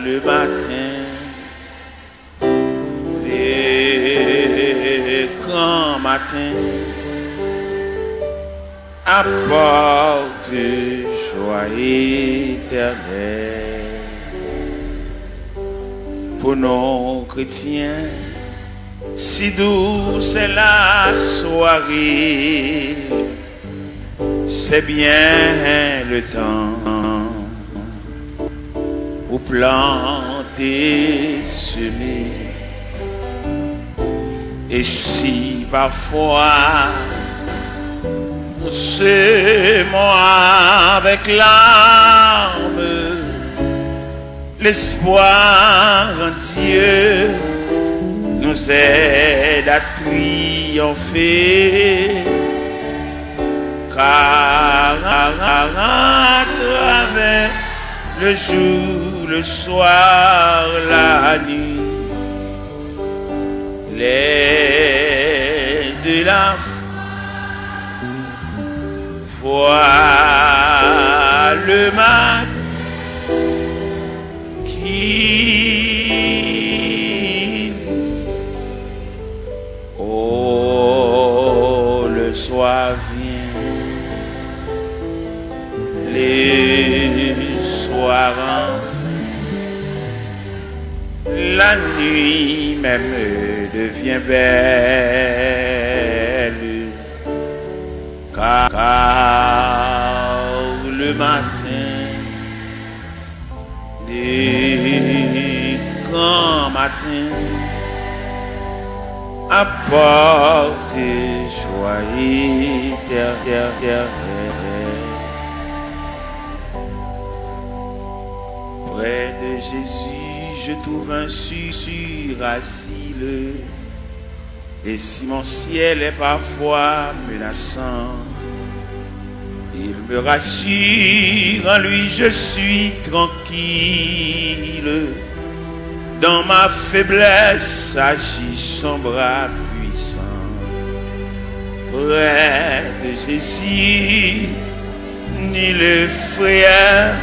le matin, les grands matins apportent joie éternelle. Pour nos chrétiens, si douce est la soirée, c'est bien le temps pour planter, semer. Et si parfois nous semons avec larmes, l'espoir en Dieu nous aide à triompher, car à travers le jour, le soir, la nuit, les de la foi, le matin qui, oh, le soir vient, les soirs enfin, la nuit même devient belle, car le matin, les grands matins apportent joie éternelle. Près de Jésus, je trouve un sûr asile. Et si mon ciel est parfois menaçant, il me rassure, en lui je suis tranquille. Dans ma faiblesse agit son bras puissant. Près de Jésus, ni le frère,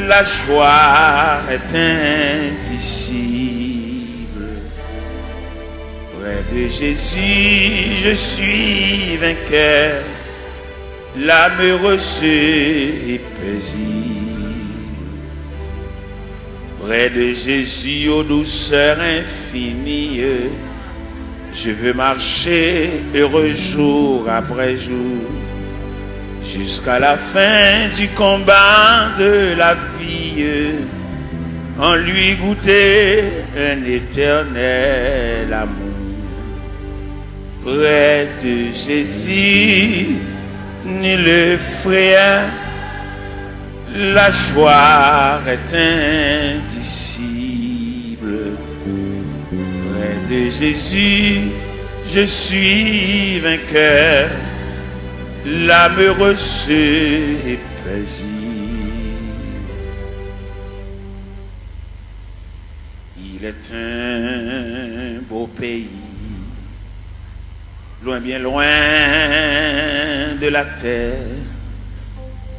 la joie est indicible. Près de Jésus, je suis vainqueur, l'âme heureuse et paisible. Près de Jésus, aux douceurs infinies, je veux marcher heureux jour après jour, jusqu'à la fin du combat de la vie, en lui goûter un éternel amour. Près de Jésus, ni le frère, la joie est indicible. Près de Jésus, je suis vainqueur, l'âme heureuse et paisible. Il est un beau pays, loin, bien loin de la terre.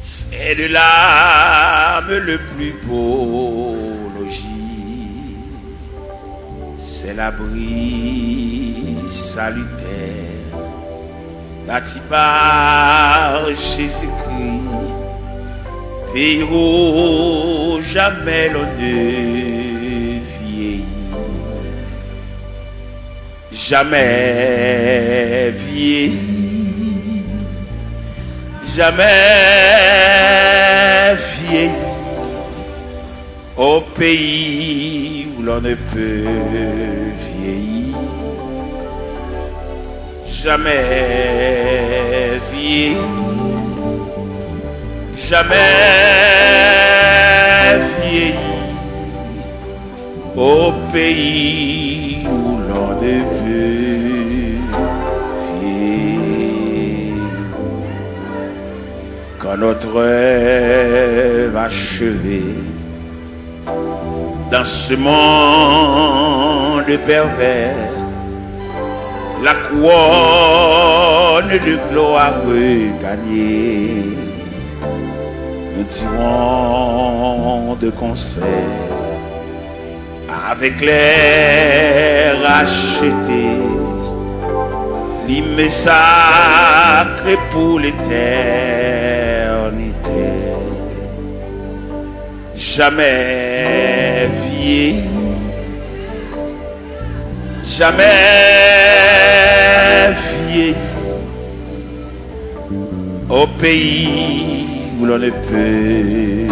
C'est de l'âme le plus beau logis. C'est l'abri salutaire bâti par Jésus-Christ, pays où jamais l'on ne vieillit, jamais vieillit, jamais vieillit, au pays où l'on ne peut vieillir. Jamais vieilli, jamais vieilli, au pays où l'on ne peut vieillir. Quand notre rêve achevé dans ce monde pervers, la couronne de gloire gagnée, nous dirons de concert avec les rachetés, l'hymne sacré pour l'éternité. Jamais vieilli, jamais vieilli, au pays où l'on ne peut vieillir.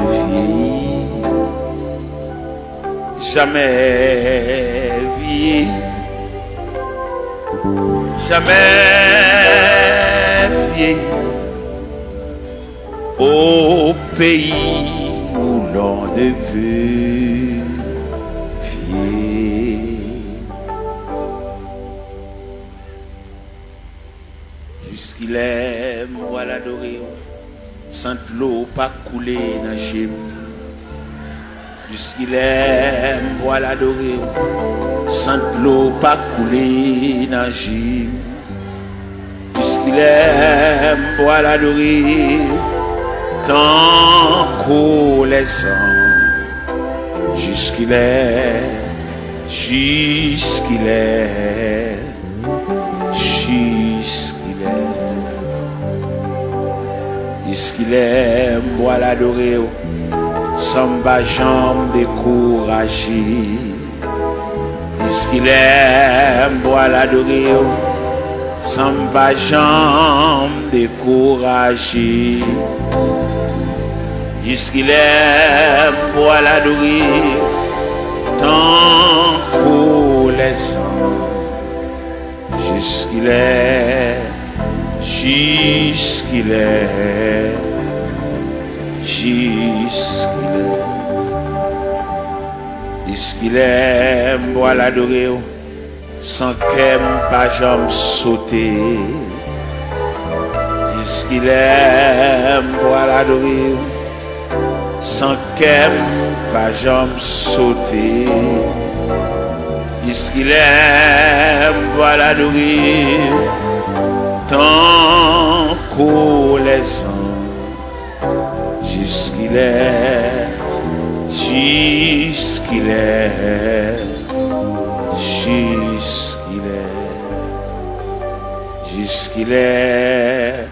Jamais vieilli, jamais vieilli, au pays où l'on ne peut vieillir. Jusqu'il aime, voilà l'adorer, sans l'eau pas couler dans le jusqu'il aime, voilà l'adorer, sans l'eau pas couler dans le jusqu'il aime, voilà l'adorer, tant qu'on les ans, jusqu'il est, jusqu'il est, jusqu'il est, moi l'adorer, sans pas jambe découragé, jusqu'il est, moi l'adorer, sans pas jambe découragé. Jusqu'il est pour l'adorer, tant pour les ans. Jusqu'il est, jusqu'il est, jusqu'il est. Jusqu'il est pour l'adorer, sans qu'elle pas jamais sauter. Jusqu'il est pour l'adorer, sans qu'elle pas jamais sauter. Jusqu'il est voilà l'adorer, tant qu'on les ans. Jusqu'il est, jusqu'il est, jusqu'il est, jusqu'il est,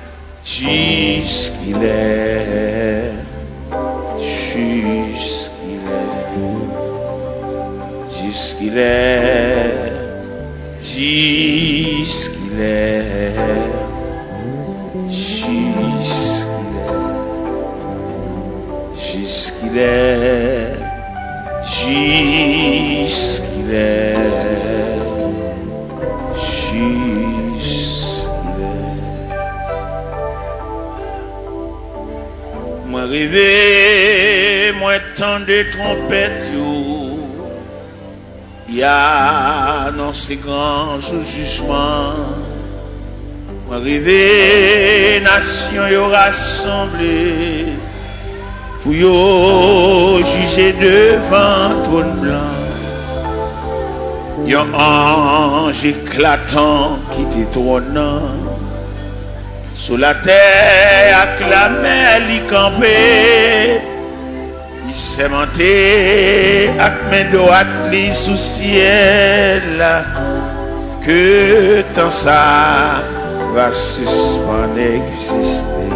jusqu'il est. Jusqu'il est, jusqu'il est, jusqu'il est, jusqu'il est, jusqu'il est. Moi rêvé, moi tant de trompettes. Il y a dans ces grands jours jugements, arrivé, nation y rassemblée, pour y juger devant trône blanc. Il y a un ange éclatant qui t'étonnant, sur la terre acclamé, l'y campé. Il s'est monté avec mes doigts sous ciel, que tant ça va suspendre exister.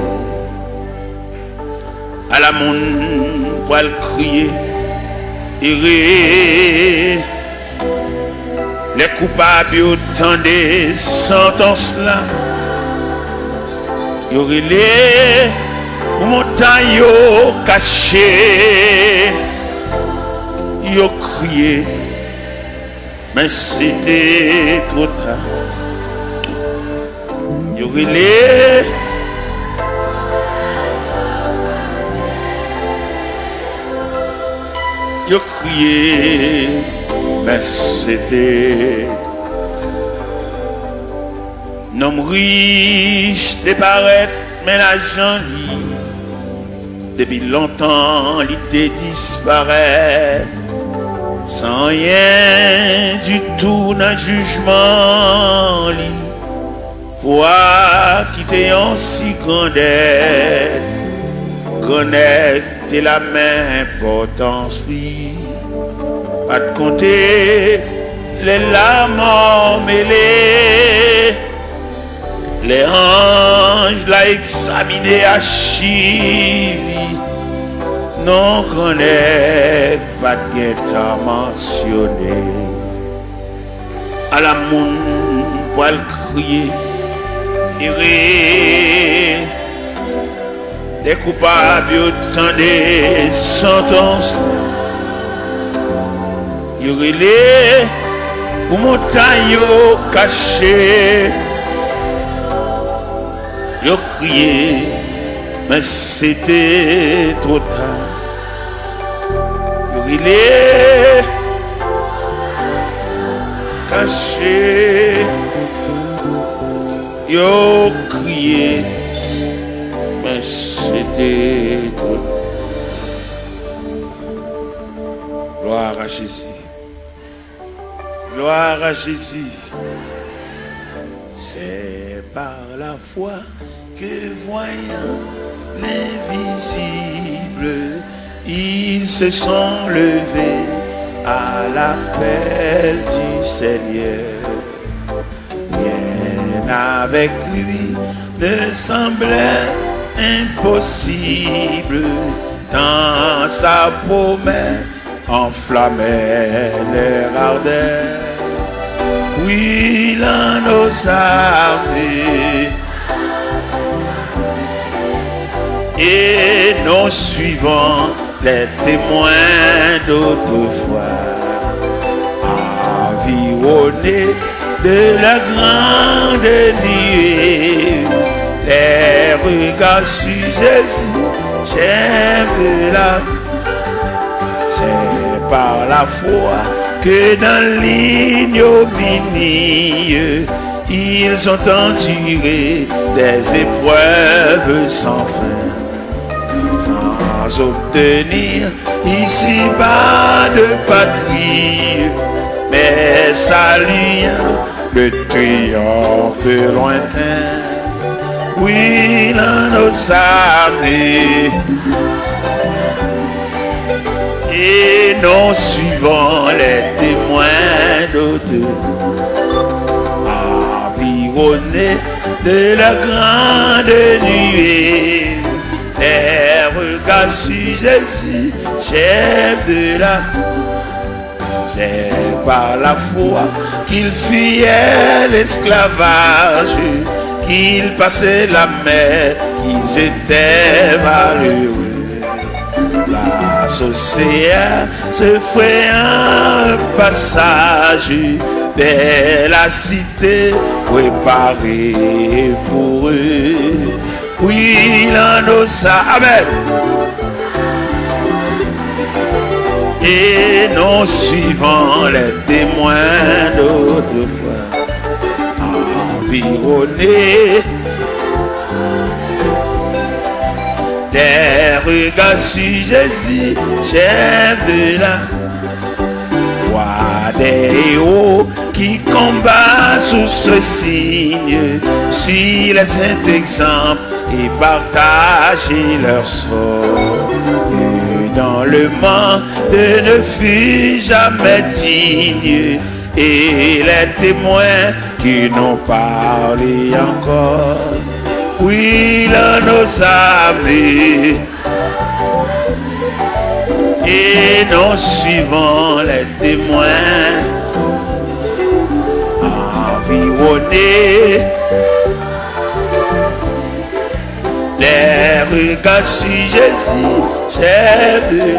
À la monde pour le crier, errer, les coupables autant des sentences là, y aurait les montagne cachée, yo crié, mais c'était trop tard. Yo relé, yo crié, mais c'était. Nom riche te paraît, mais l'argent lit. Depuis longtemps, l'idée disparaît, sans rien du tout dans le jugement. Pour quitter en si grande aide, connaître la même importance, pas de compter les larmes emmêlées. Les anges l'ont examiné à Chili, non connaît pas de guetta mentionné. À la monde pour le crier, des coupables autant des sentences. Il relève pour montagne cachée. Il crié, mais c'était trop tard. Il relève caché. Il crié, mais c'était trop tard. Gloire à Jésus. Gloire à Jésus. C'est par la foi que voyant l'invisible, ils se sont levés à l'appel du Seigneur. Rien avec lui ne semblait impossible, tant sa promesse enflammait leur ardeur. Oui, l'un nos armées et nos suivants, les témoins d'autrefois, environnés de la grande nuée, les regards sur Jésus, j'aime la. C'est par la foi que dans l'ignominie, ils ont enduré des épreuves sans fin, sans obtenir ici-bas de patrie, mais saluant le triomphe lointain. Oui, dans nos armées et nos suivants, les témoins d'autrefois, environnés de la grande nuée, les regards sur Jésus, chef de la. C'est par la foi qu'ils fuyaient l'esclavage, qu'ils passaient la mer, qu'ils étaient malheureux. L'océan se fait un passage vers la cité préparée pour eux. Oui, l'un nos amen. Et nos suivants, les témoins d'autrefois, environnés des regards sur Jésus, chef de la voix des héros qui combattent sous ce signe, suivent les saints exemples et partagent leur sort. Et dans le monde ne fut jamais digne, et les témoins qui n'ont parlé encore. Oui, là nos amis et nos suivants, les témoins, environnés, les regards sur Jésus, chef de.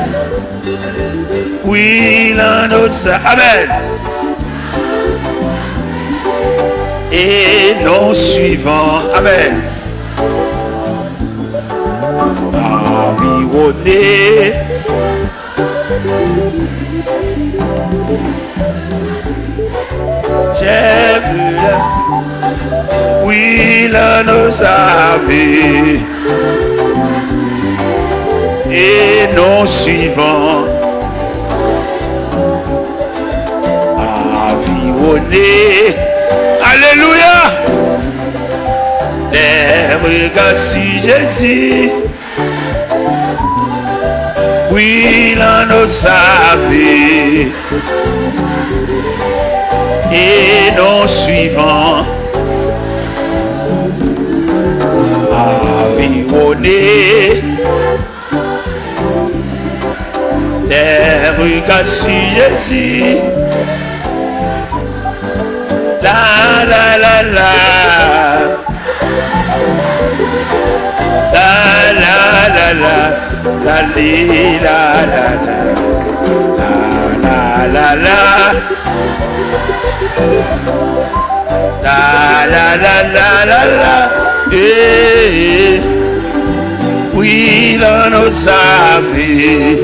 Oui, là nos amen. Et nos suivants, amen. Environnés, j'aime la. Oui, là nos amis et nos suivants, environnés. Alléluia. Les regards sur Jésus, Oui, l'un nos sables et nos suivants environnés des regards sur Jésus. La la la la la la la la la la la la la oui, l'on nous savait.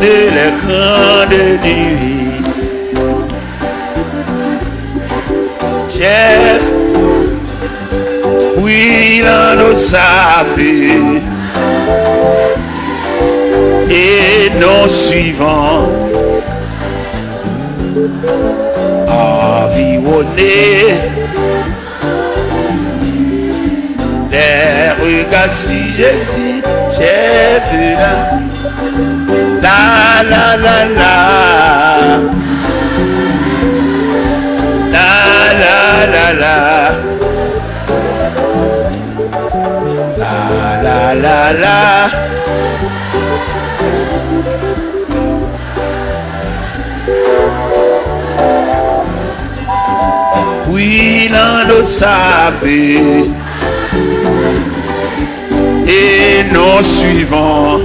De la grande nuit, chef, oui, l'on nous savait. Et nos suivants environnés des regards sur Jésus, j'ai vu la la la la la la la la la la la. Oui, l'un nous savait et nos suivants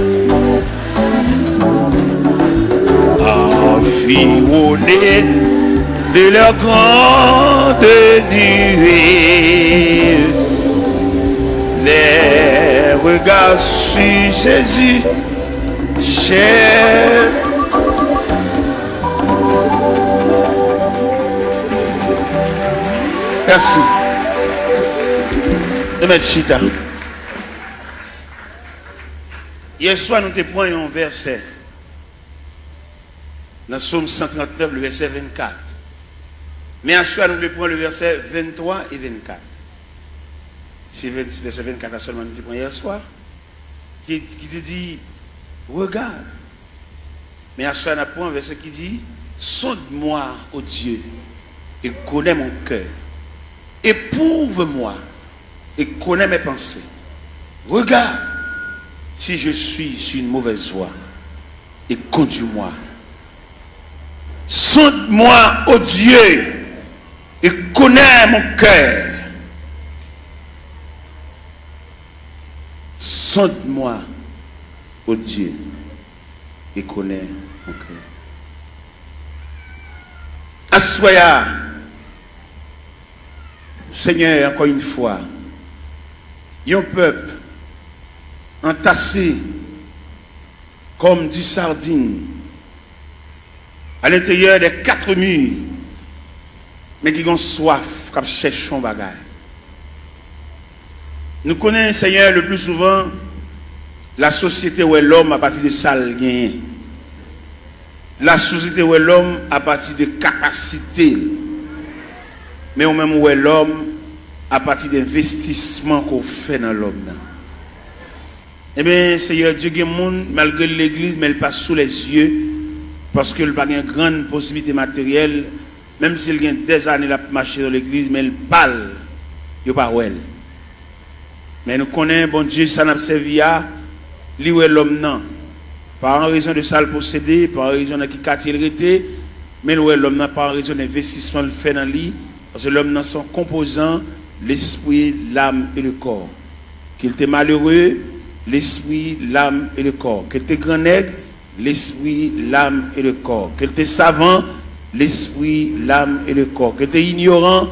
environnés de leur grande nuée, les regards sur Jésus, cher. Merci. De mettre chita. Hier soir, nous te prenons un verset. Dans Psaume 139, le verset 24. Mais à soir, nous te prenons le verset 23 et 24. C'est le verset 24 seulement nous te prenons hier soir. Qui te dit, regarde. Mais à soir, nous prenons un verset qui dit, sonde-moi, ô Dieu, et connais mon cœur. Éprouve-moi et connais mes pensées. Regarde si je suis sur une mauvaise voie et conduis-moi. Sonde-moi, ô Dieu, et connais mon cœur. Sonde-moi, ô Dieu, et connais mon cœur. Assoya, Seigneur, encore une fois, un peuple entassé comme du sardine à l'intérieur des 4 murs, mais qui ont soif, qui cherchent son bagage. Nous connaissons, Seigneur, le plus souvent la société où est l'homme à partir de sale gain. La société où est l'homme à partir de capacité. Mais au même où est l'homme à partir d'investissement qu'on fait dans l'homme. Eh bien, Seigneur Dieu, il y a des gens, malgré l'église, mais elle passe sous les yeux, parce qu'elle n'a pas une grande possibilité matérielle, même s'il y a des années à marcher dans l'église, mais elle parle, il n'y a pas où elle. Mais nous connaissons, bon Dieu, ça n'a pas servi à lui où est l'homme, non. Pas en raison de ça le posséder, pas en raison de qui quartier il était, mais où est l'homme, non, pas en raison d'investissement le fait dans lui. Parce que l'homme dans son composant, l'esprit, l'âme et le corps. Qu'il était malheureux, l'esprit, l'âme et le corps. Qu'il était grand nègre, l'esprit, l'âme et le corps. Qu'il était savant, l'esprit, l'âme et le corps. Qu'il était ignorant,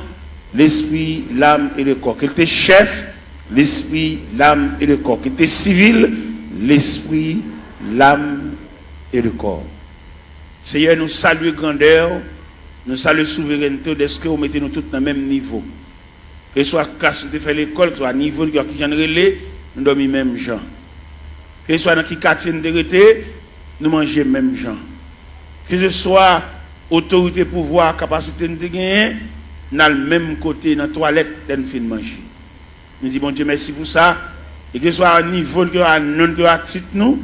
l'esprit, l'âme et le corps. Qu'il était chef, l'esprit, l'âme et le corps. Qu'il était civil, l'esprit, l'âme et le corps. Seigneur, nous saluons grandeur. Nous saluons souveraineté de ce que vous mettez nous tous dans le même niveau. Que ce soit classe où fait l'école, que ce soit niveau qui j'en relais, nous dormons même gens. Que ce soit dans qui quartier nous nous mangeons même gens. Que ce soit autorité, pouvoir, capacité de gagner, dans le même côté, dans la toilette, nous fin manger. Nous disons, bon Dieu, merci pour ça. Et que ce soit à niveau, que à non, que à titre, nous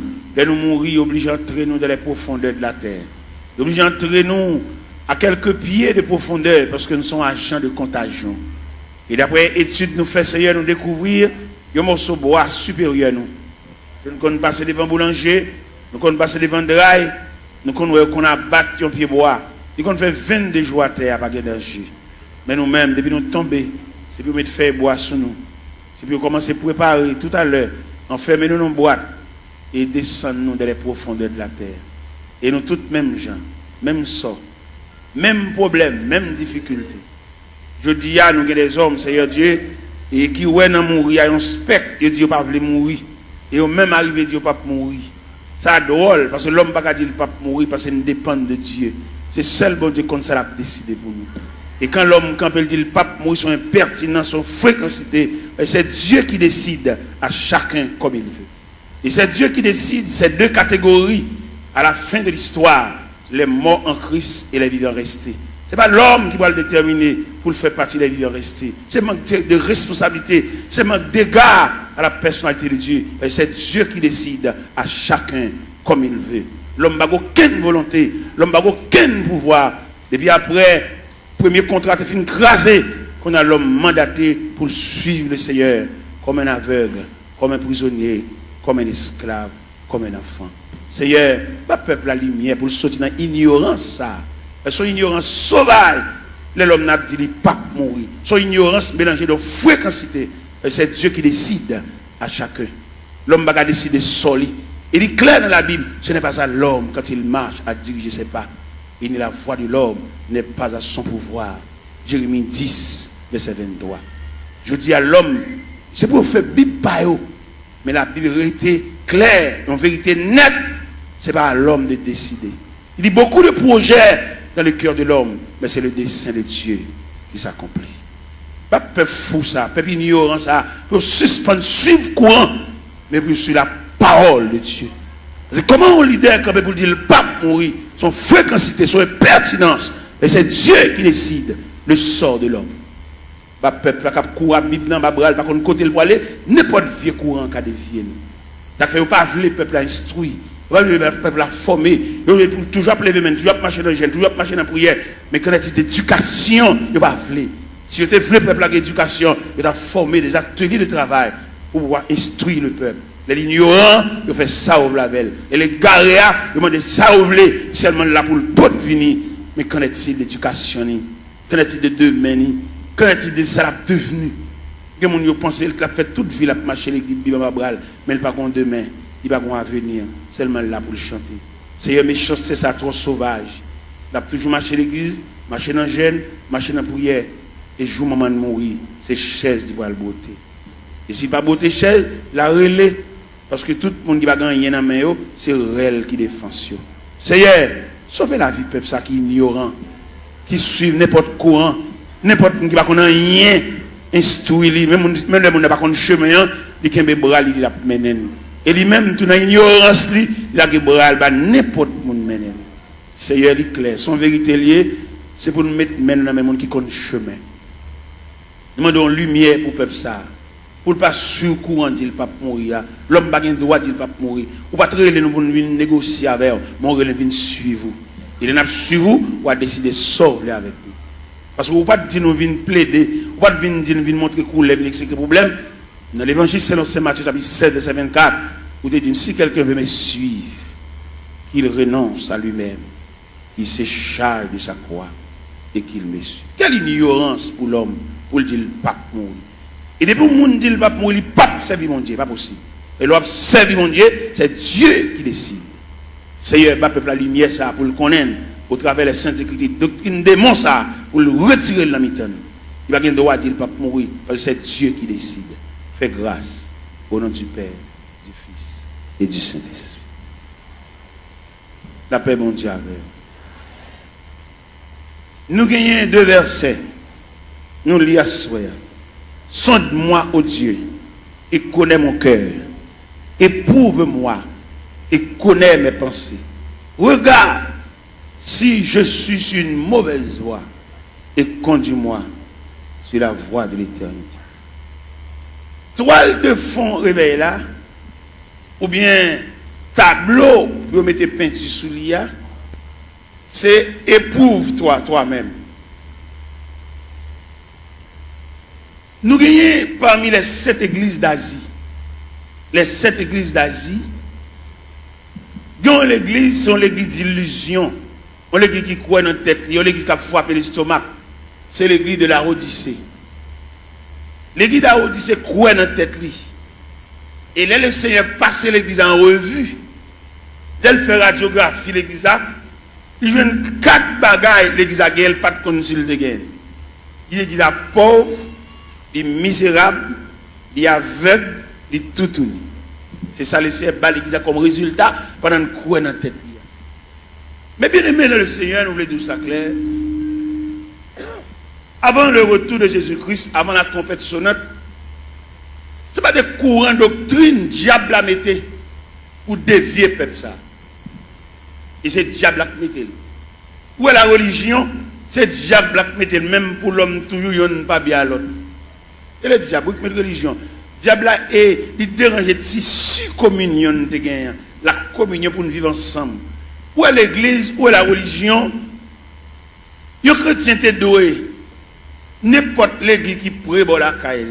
mourir, obligés d'entrer nous dans les profondeurs de la terre. Obligés d'entrer nous à quelques pieds de profondeur, parce que nous sommes agents de contagion. Et d'après études, nous faisons, Seigneur, nous découvrir un morceau de bois supérieur nous. Nous connaissons passer devant boulanger, nous connaissons passer devant drail, nous connaissons qu'on a battu un pied bois. Nous connaissons fait 22 jours à terre, pas d'énergie. Mais nous-mêmes, depuis nous tomber, c'est pour mettre faire bois sur nous. C'est pour commencer à préparer tout à l'heure, enfermer nous dans une boîte et descendre nous dans les profondeurs de la terre. Et nous tous mêmes gens, même sort, même problème, même difficulté. Je dis à nous des hommes, Seigneur Dieu, et qui ouais dans mourir, il y a un spectre, ils disent pas veut mourir. Et au même arrivé, ils disent pas mourir. Ça drôle, parce que l'homme ne peut pas dire pas mourir parce qu'il dépend de Dieu. C'est seul bon Dieu comme ça l'a décidé pour nous. Et quand l'homme, quand il dit le pape mourir, son impertinence, son fréquencité, c'est Dieu qui décide à chacun comme il veut. Et c'est Dieu qui décide ces deux catégories à la fin de l'histoire, les morts en Christ et les vivants restés. Ce n'est pas l'homme qui va le déterminer pour le faire partie des vivants restés. C'est manque de responsabilité, c'est manque d'égard à la personnalité de Dieu. Et c'est Dieu qui décide à chacun comme il veut. L'homme n'a aucune volonté, l'homme n'a aucun pouvoir. Et puis après, premier contrat est fini crasé, qu'on a l'homme mandaté pour suivre le Seigneur comme un aveugle, comme un prisonnier, comme un esclave, comme un enfant. Seigneur, pas peuple la lumière pour sortir dans l'ignorance ça. Son ignorance sauvage, l'homme n'a dit pas mourir. Son ignorance mélangée de fréquencité. C'est Dieu qui décide à chacun. L'homme va décider seul. Il est clair dans la Bible, ce n'est pas ça l'homme quand il marche à diriger ses pas. Et la voix de l'homme n'est pas à son pouvoir. Jérémie 10, verset 23. Je dis à l'homme, c'est pour faire Bible par eux. Mais la Bible était claire, en vérité nette. Ce n'est pas à l'homme de décider. Il y a beaucoup de projets dans le cœur de l'homme, mais c'est le dessein de Dieu qui s'accomplit. Pas peuple fou ça, peuple ignorant ça, pour suspendre, suivre courant, mais pour suivre la parole de Dieu. C'est comment un leader quand pour dire le pape mourir, son fréquencité, son pertinence, et c'est Dieu qui décide le sort de l'homme. Pas peuple qui court à Bible dans Babral, par contre côté le aller, n'importe vieux courant qui a dévié. Ça fait pas le peuple à instruire. Le peuple a formé, il faut toujours lever main, toujours marcher dans le jeûne, toujours marcher dans la prière. Mais quand il y a d'éducation, il ne va pas vouloir. Si vous voulez le peuple à l'éducation, il a formé des ateliers de travail pour pouvoir instruire le peuple. Les ignorants, ils font ça au blavel. Et les garéas, ils demandent ça au blé, seulement là pour le pot venir. Mais qu'en est-il d'éducation? Qu'en est-il de demain? Qu'en est-il de ça devenu? Les gens pensent qu'il a fait toute vie, il a marché l'église, mais il n'a pas demain. Il va avoir un avenir, seulement là pour le chanter. C'est méchanceté, ça trop sauvage. Il a toujours marché l'église, marché dans le jeûne, marché dans la prière. Et jour moment de mourir, c'est chaise qui va le beauté. Et si pas beauté chaise, la relais. Parce que tout le monde qui va gagner dans la main, c'est elle qui défend. Seigneur, sauvez la vie peuple ça qui est ignorant, qui suit n'importe courant, n'importe qui va connaître rien, instruit, même le monde n'a pas connaît chemin, il a un bras, il a mené. Et lui-même, tout dans l'ignorance, il a un bras, n'importe qui mène. Seigneur, il est clair. Son vérité liée, c'est pour nous mettre dans le monde qui connaît chemin. Nous demandons lumière pour le peuple ça. Pour ne pas sur courant dire pas mourir. L'homme n'a pas le droit de dire pas mourir. Ou pas très nous pour venir négocier avec vous. Mais on venir suivre vous. Il n'a pas suivre vous, ou a décidé de sauver avec nous. Parce que vous ne pouvez pas dire nous venir plaider, ou pas venir dire nous venir montrer que vous avez des problèmes. Dans l'évangile selon Saint Matthieu chapitre 16 verset 24, vous dites si quelqu'un veut me suivre, qu'il renonce à lui-même, il se charge de sa croix et qu'il me suit. Quelle ignorance pour l'homme pour dire le pape mourir. Et depuis que le monde dit le pape mourir, le pape servir mon Dieu, pas possible. Et l'homme servir mon Dieu, c'est Dieu qui décide. Seigneur, pas peuple la lumière ça pour le connaître au travers des saintes écritures, doctrine démon ça pour le retirer de la mitane. Il va pas droit de dire le pape mourir parce que c'est Dieu qui décide. Fais grâce au nom du Père, du Fils et du Saint-Esprit. La paix mon Dieu avec nous gagnons 2 versets. Nous lisons ce sonde-moi, ô Dieu, et connais mon cœur. Éprouve-moi et connais mes pensées. Regarde si je suis sur une mauvaise voie, et conduis-moi sur la voie de l'éternité. Toile de fond réveil là, ou bien tableau pour mettre peinture sous l'IA, c'est éprouve-toi toi-même. Nous gagnons parmi les 7 églises d'Asie. Les 7 églises d'Asie, l'église, c'est l'église d'illusion. L'église qui croit dans la tête, l'église qui a frappé l'estomac. C'est l'église de la Odyssée. L'église de la Odyssée croit dans la tête. Et là, le Seigneur passe l'église en revue. Dès qu'il fait radiographie, l'église a, il joue 4 bagailles, l'église a gagné, pas de concile de gain. Il est pauvre, il est misérable, il est aveugle, il est tout. C'est ça le Seigneur bat l'église comme résultat pendant qu'on croit dans la tête. Mais bien aimé le Seigneur, nous voulons dire ça clair. Avant le retour de Jésus-Christ, avant la trompette sonnante, ce n'est pas des courants doctrine diable a metté pour dévier le peuple ça. Et c'est diable qui metté. Où est la religion? C'est diable qui metté même pour l'homme toujours il n'est pas bien à l'autre. Et le diable qui met la religion. Diable est il dérange tissu communion de gagner la communion pour nous vivre ensemble. Où est l'église? Où est la religion? Les chrétiens sont doués. N'importe l'église qui pourrait bon la caille.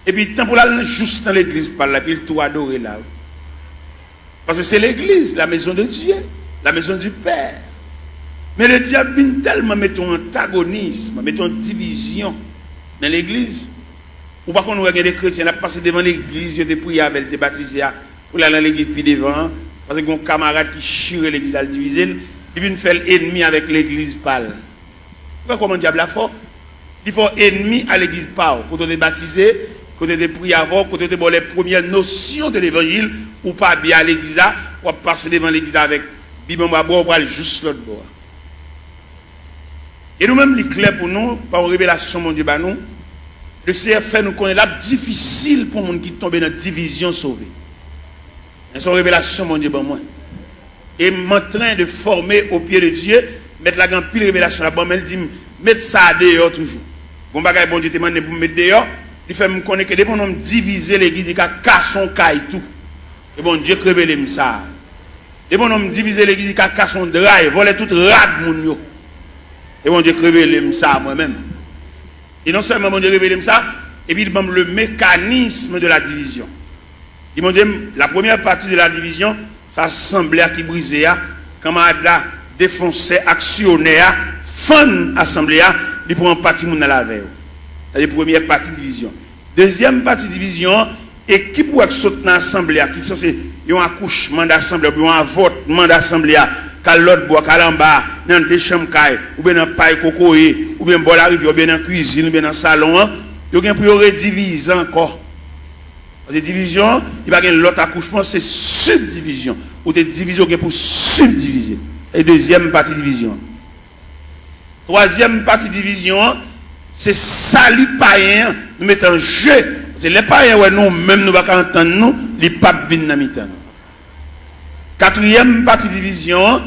Et puis tant pour aller juste dans l'église par là, puis il tout adorer là. Parce que c'est l'église, la maison de Dieu, la maison du Père. Mais le diable vient tellement mettre un antagonisme, mettre une division dans l'église. Ou pas qu'on regarde des chrétiens, là passer devant l'église, ils ont prié avec, ils ont baptisé, pour aller dans l'église puis devant, parce que un camarade qui chire l'église à le diviser, il vient faire l'ennemi avec l'église pâle. Comment le diable a fort? Il faut ennemi à l'église pâle. Quand on est baptisé, quand on est prié avant, quand on est les premières notions de l'évangile, ou pas bien à l'église, ou passer devant l'église avec bibamba bois, ou aller juste l'autre bois. Et nous-mêmes, il est clair pour nous, par une révélation, mon Dieu, bah nous, le Seigneur fait nous connaître là difficile pour les gens qui tombent dans la division sauvée. C'est une révélation, mon Dieu, bah moi. Et en train de former au pied de Dieu, mettre la grande pile révélation là-bas, mais il dit, mettre ça dehors toujours. Bon bagay, bon Dieu te demande pour mettre dehors, il fait me connaître que dès qu'on a divisé l'église, il a cassé son caille tout. Et bon Dieu révèle ça. Dès qu'on a divisé l'église, il a cassé son drap, il volé tout rad moun yo. Et bon Dieu révèle ça moi-même. Et non seulement bon Dieu révèle ça, et puis il donne le mécanisme de la division. Il m'a dit, la première partie de la division, ça semblait qui brisait, camarade là, défoncé, actionnaire, fan assemblée, il prend partie dans la veille. C'est la première partie de division. Deuxième partie de division, équipe qui saute dans l'assemblée, qui sont un accouchement d'assemblée, ou un votement d'assemblée, qu'à l'autre bois, qu'à l'en bas, dans des chambres, ou bien dans le paille cocoé, ou bien dans la rivière, ou bien dans la cuisine, ou bien dans le salon, il y a pour rediviser encore. Parce que division, il va y avoir l'autre accouchement, c'est subdivision. Ou des divisions pour subdiviser. Et deuxième partie division. Troisième partie division, c'est salut païen, nous mettons en jeu. C'est les païens, ouais, nous, même nous ne pouvons pas entendre nous, les papes viennent dans mi-temps. Quatrième partie division,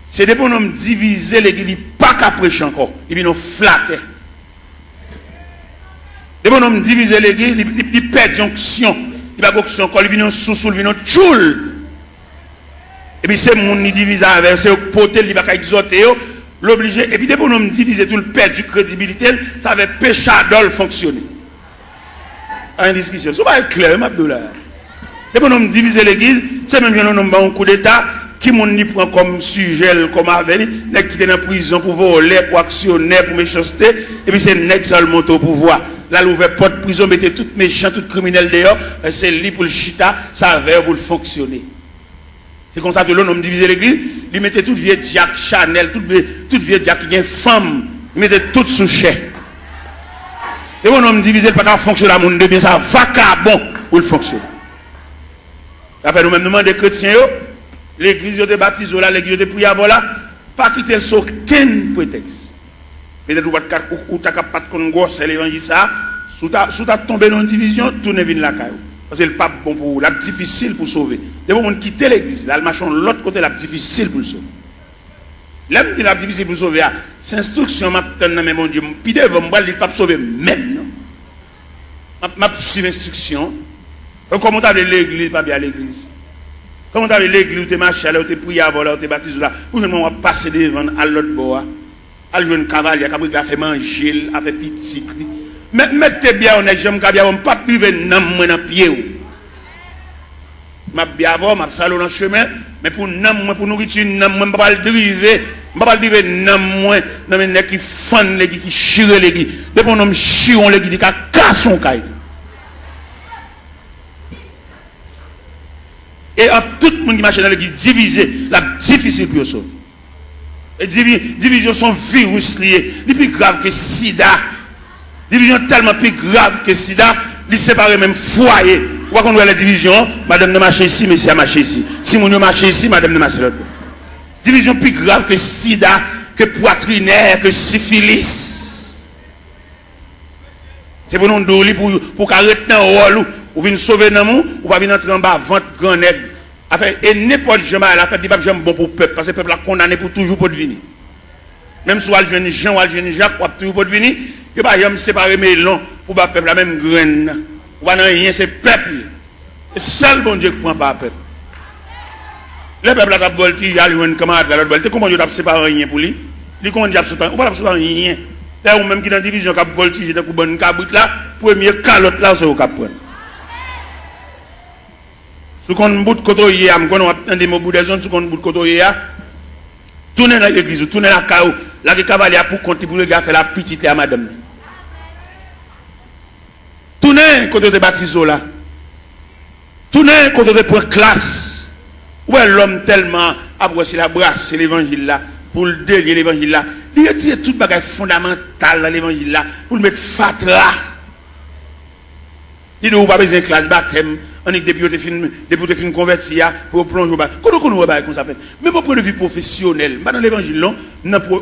c'est des bonhommes diviser l'église, ils ne pas qu'à prêcher encore, ils viennent nous flatter. Des bonhommes diviser l'église, ils perdent jonction, ils ne pas jonction encore, ils viennent sous, ils viennent tchoul. Et puis c'est mon qui divise avec, c'est poté, il va exhorter, l'obliger. Et puis des bonhommes diviser tout le perdre du crédibilité, ça va péché d'ol fonctionner. En discussion, c'est pas clair, Abdoulaye. Des bonhommes diviser l'église, c'est même un coup d'état qui m'ont prend comme sujet, comme avenir, les qui étaient dans la prison pour voler, pour actionner, pour méchanceté, et puis c'est nèg seulement au pouvoir. Là, l'ouvert porte prison, mettez tout méchant, tout criminel dehors, c'est lui pour le chita, ça va pour le fonctionner. C'est comme ça que l'homme divisait l'église, il mettait toute vieille Jack Chanel, toute vieille Jack qui est femme, il mettait tout sous chèque. Et mon homme divisé, il ne peut pas fonctionner à mon bien, ça vacabon pour le fonctionner. Après, nous-mêmes, nous demandons des chrétiens, l'église de baptisé là, l'église de prière là, pas quitter sur aucun prétexte. Peut-être que tu n'as pas de gosse, l'évangile ça, sous ta tombé dans une division, tout ne vient la caillou. Parce que le pape bon pour la difficile pour sauver. Des gens qui quittent l'église, là, le machin l'autre côté, la difficile pour le sauver. L'homme dit la difficile pour sauver, c'est instruction, je mais mon Dieu, puis devant moi, il ne pas sauver même. Je suis l'instruction. Comment tu as l'église, pas bien l'église. Comment tu as l'église, tu es marché, tu es prié avant, tu es baptisé là, pour que je passe devant à l'autre bord, à jouer un cavalier, qui a fait manger, a fait petit. Mais mettez bien, on est jamais bien, on ne peut pas priver dans le pied. Je bien avant, je salon dans le chemin, mais pour nourriture, je ne peux pas le driver. Je ne peux pas le driver dans les gens qui font les qui chirent les gens. Depuis qu'on a chiré les gens, qui cassent son caille. Et en tout le monde qui marche dans l'église divisé, la difficile pour eux. Et division sont virus liés, les plus grave que sida. Division tellement plus grave que sida, ils séparent même foyer. Vous voyez qu'on voit la division, madame ne marche ici, monsieur a marché ici. Si mon marche ici, madame ne marche l'autre. Division plus grave que sida, que poitrinaire, que syphilis. C'est pour nous donner pour arrêter un rôle, ou venir sauver dans nous, ou pas venir entrer en bas, vente grand nègre. Et n'importe jamais à la fête, il va jamais bon pour le peuple, parce que le peuple a condamné pour toujours pour devenir. Même si on a jeune Jean ou le jeune Jacques, on a toujours pour devenir, il va jamais séparer mes longs pour le peuple, la même graine. On va rien, c'est le peuple. C'est seul bon Dieu qui prend pas le peuple. Le peuple a voltigé, il a un camarade à l'autre voltige. Comment Dieu a séparé rien pour lui? Il comment Dieu a séparé rien? On va séparer rien. Là, ou même qui dans la division qui a voltigé, dans une cabrit là, premier calotte là, c'est au cap. Si on bout de côté, on a des mots de zone, si on bout de côté, tournez dans l'église, tournez dans la caille, là, le cavalier pour compter pour le gars faire la petite à madame. Tournez côté de baptiso là. Tournez côté de point classe. Où est l'homme tellement apprécié la brasse, c'est l'évangile là, pour le délier l'évangile là. Il retire tout bagage fondamental dans l'évangile là, pour le mettre fatra. Il ne doit pas besoin de classe baptême. On est depuis que tu converti pour plonger au bas. Comment on va comme ça fait? Même au point de vue professionnel, pas dans l'évangile, non,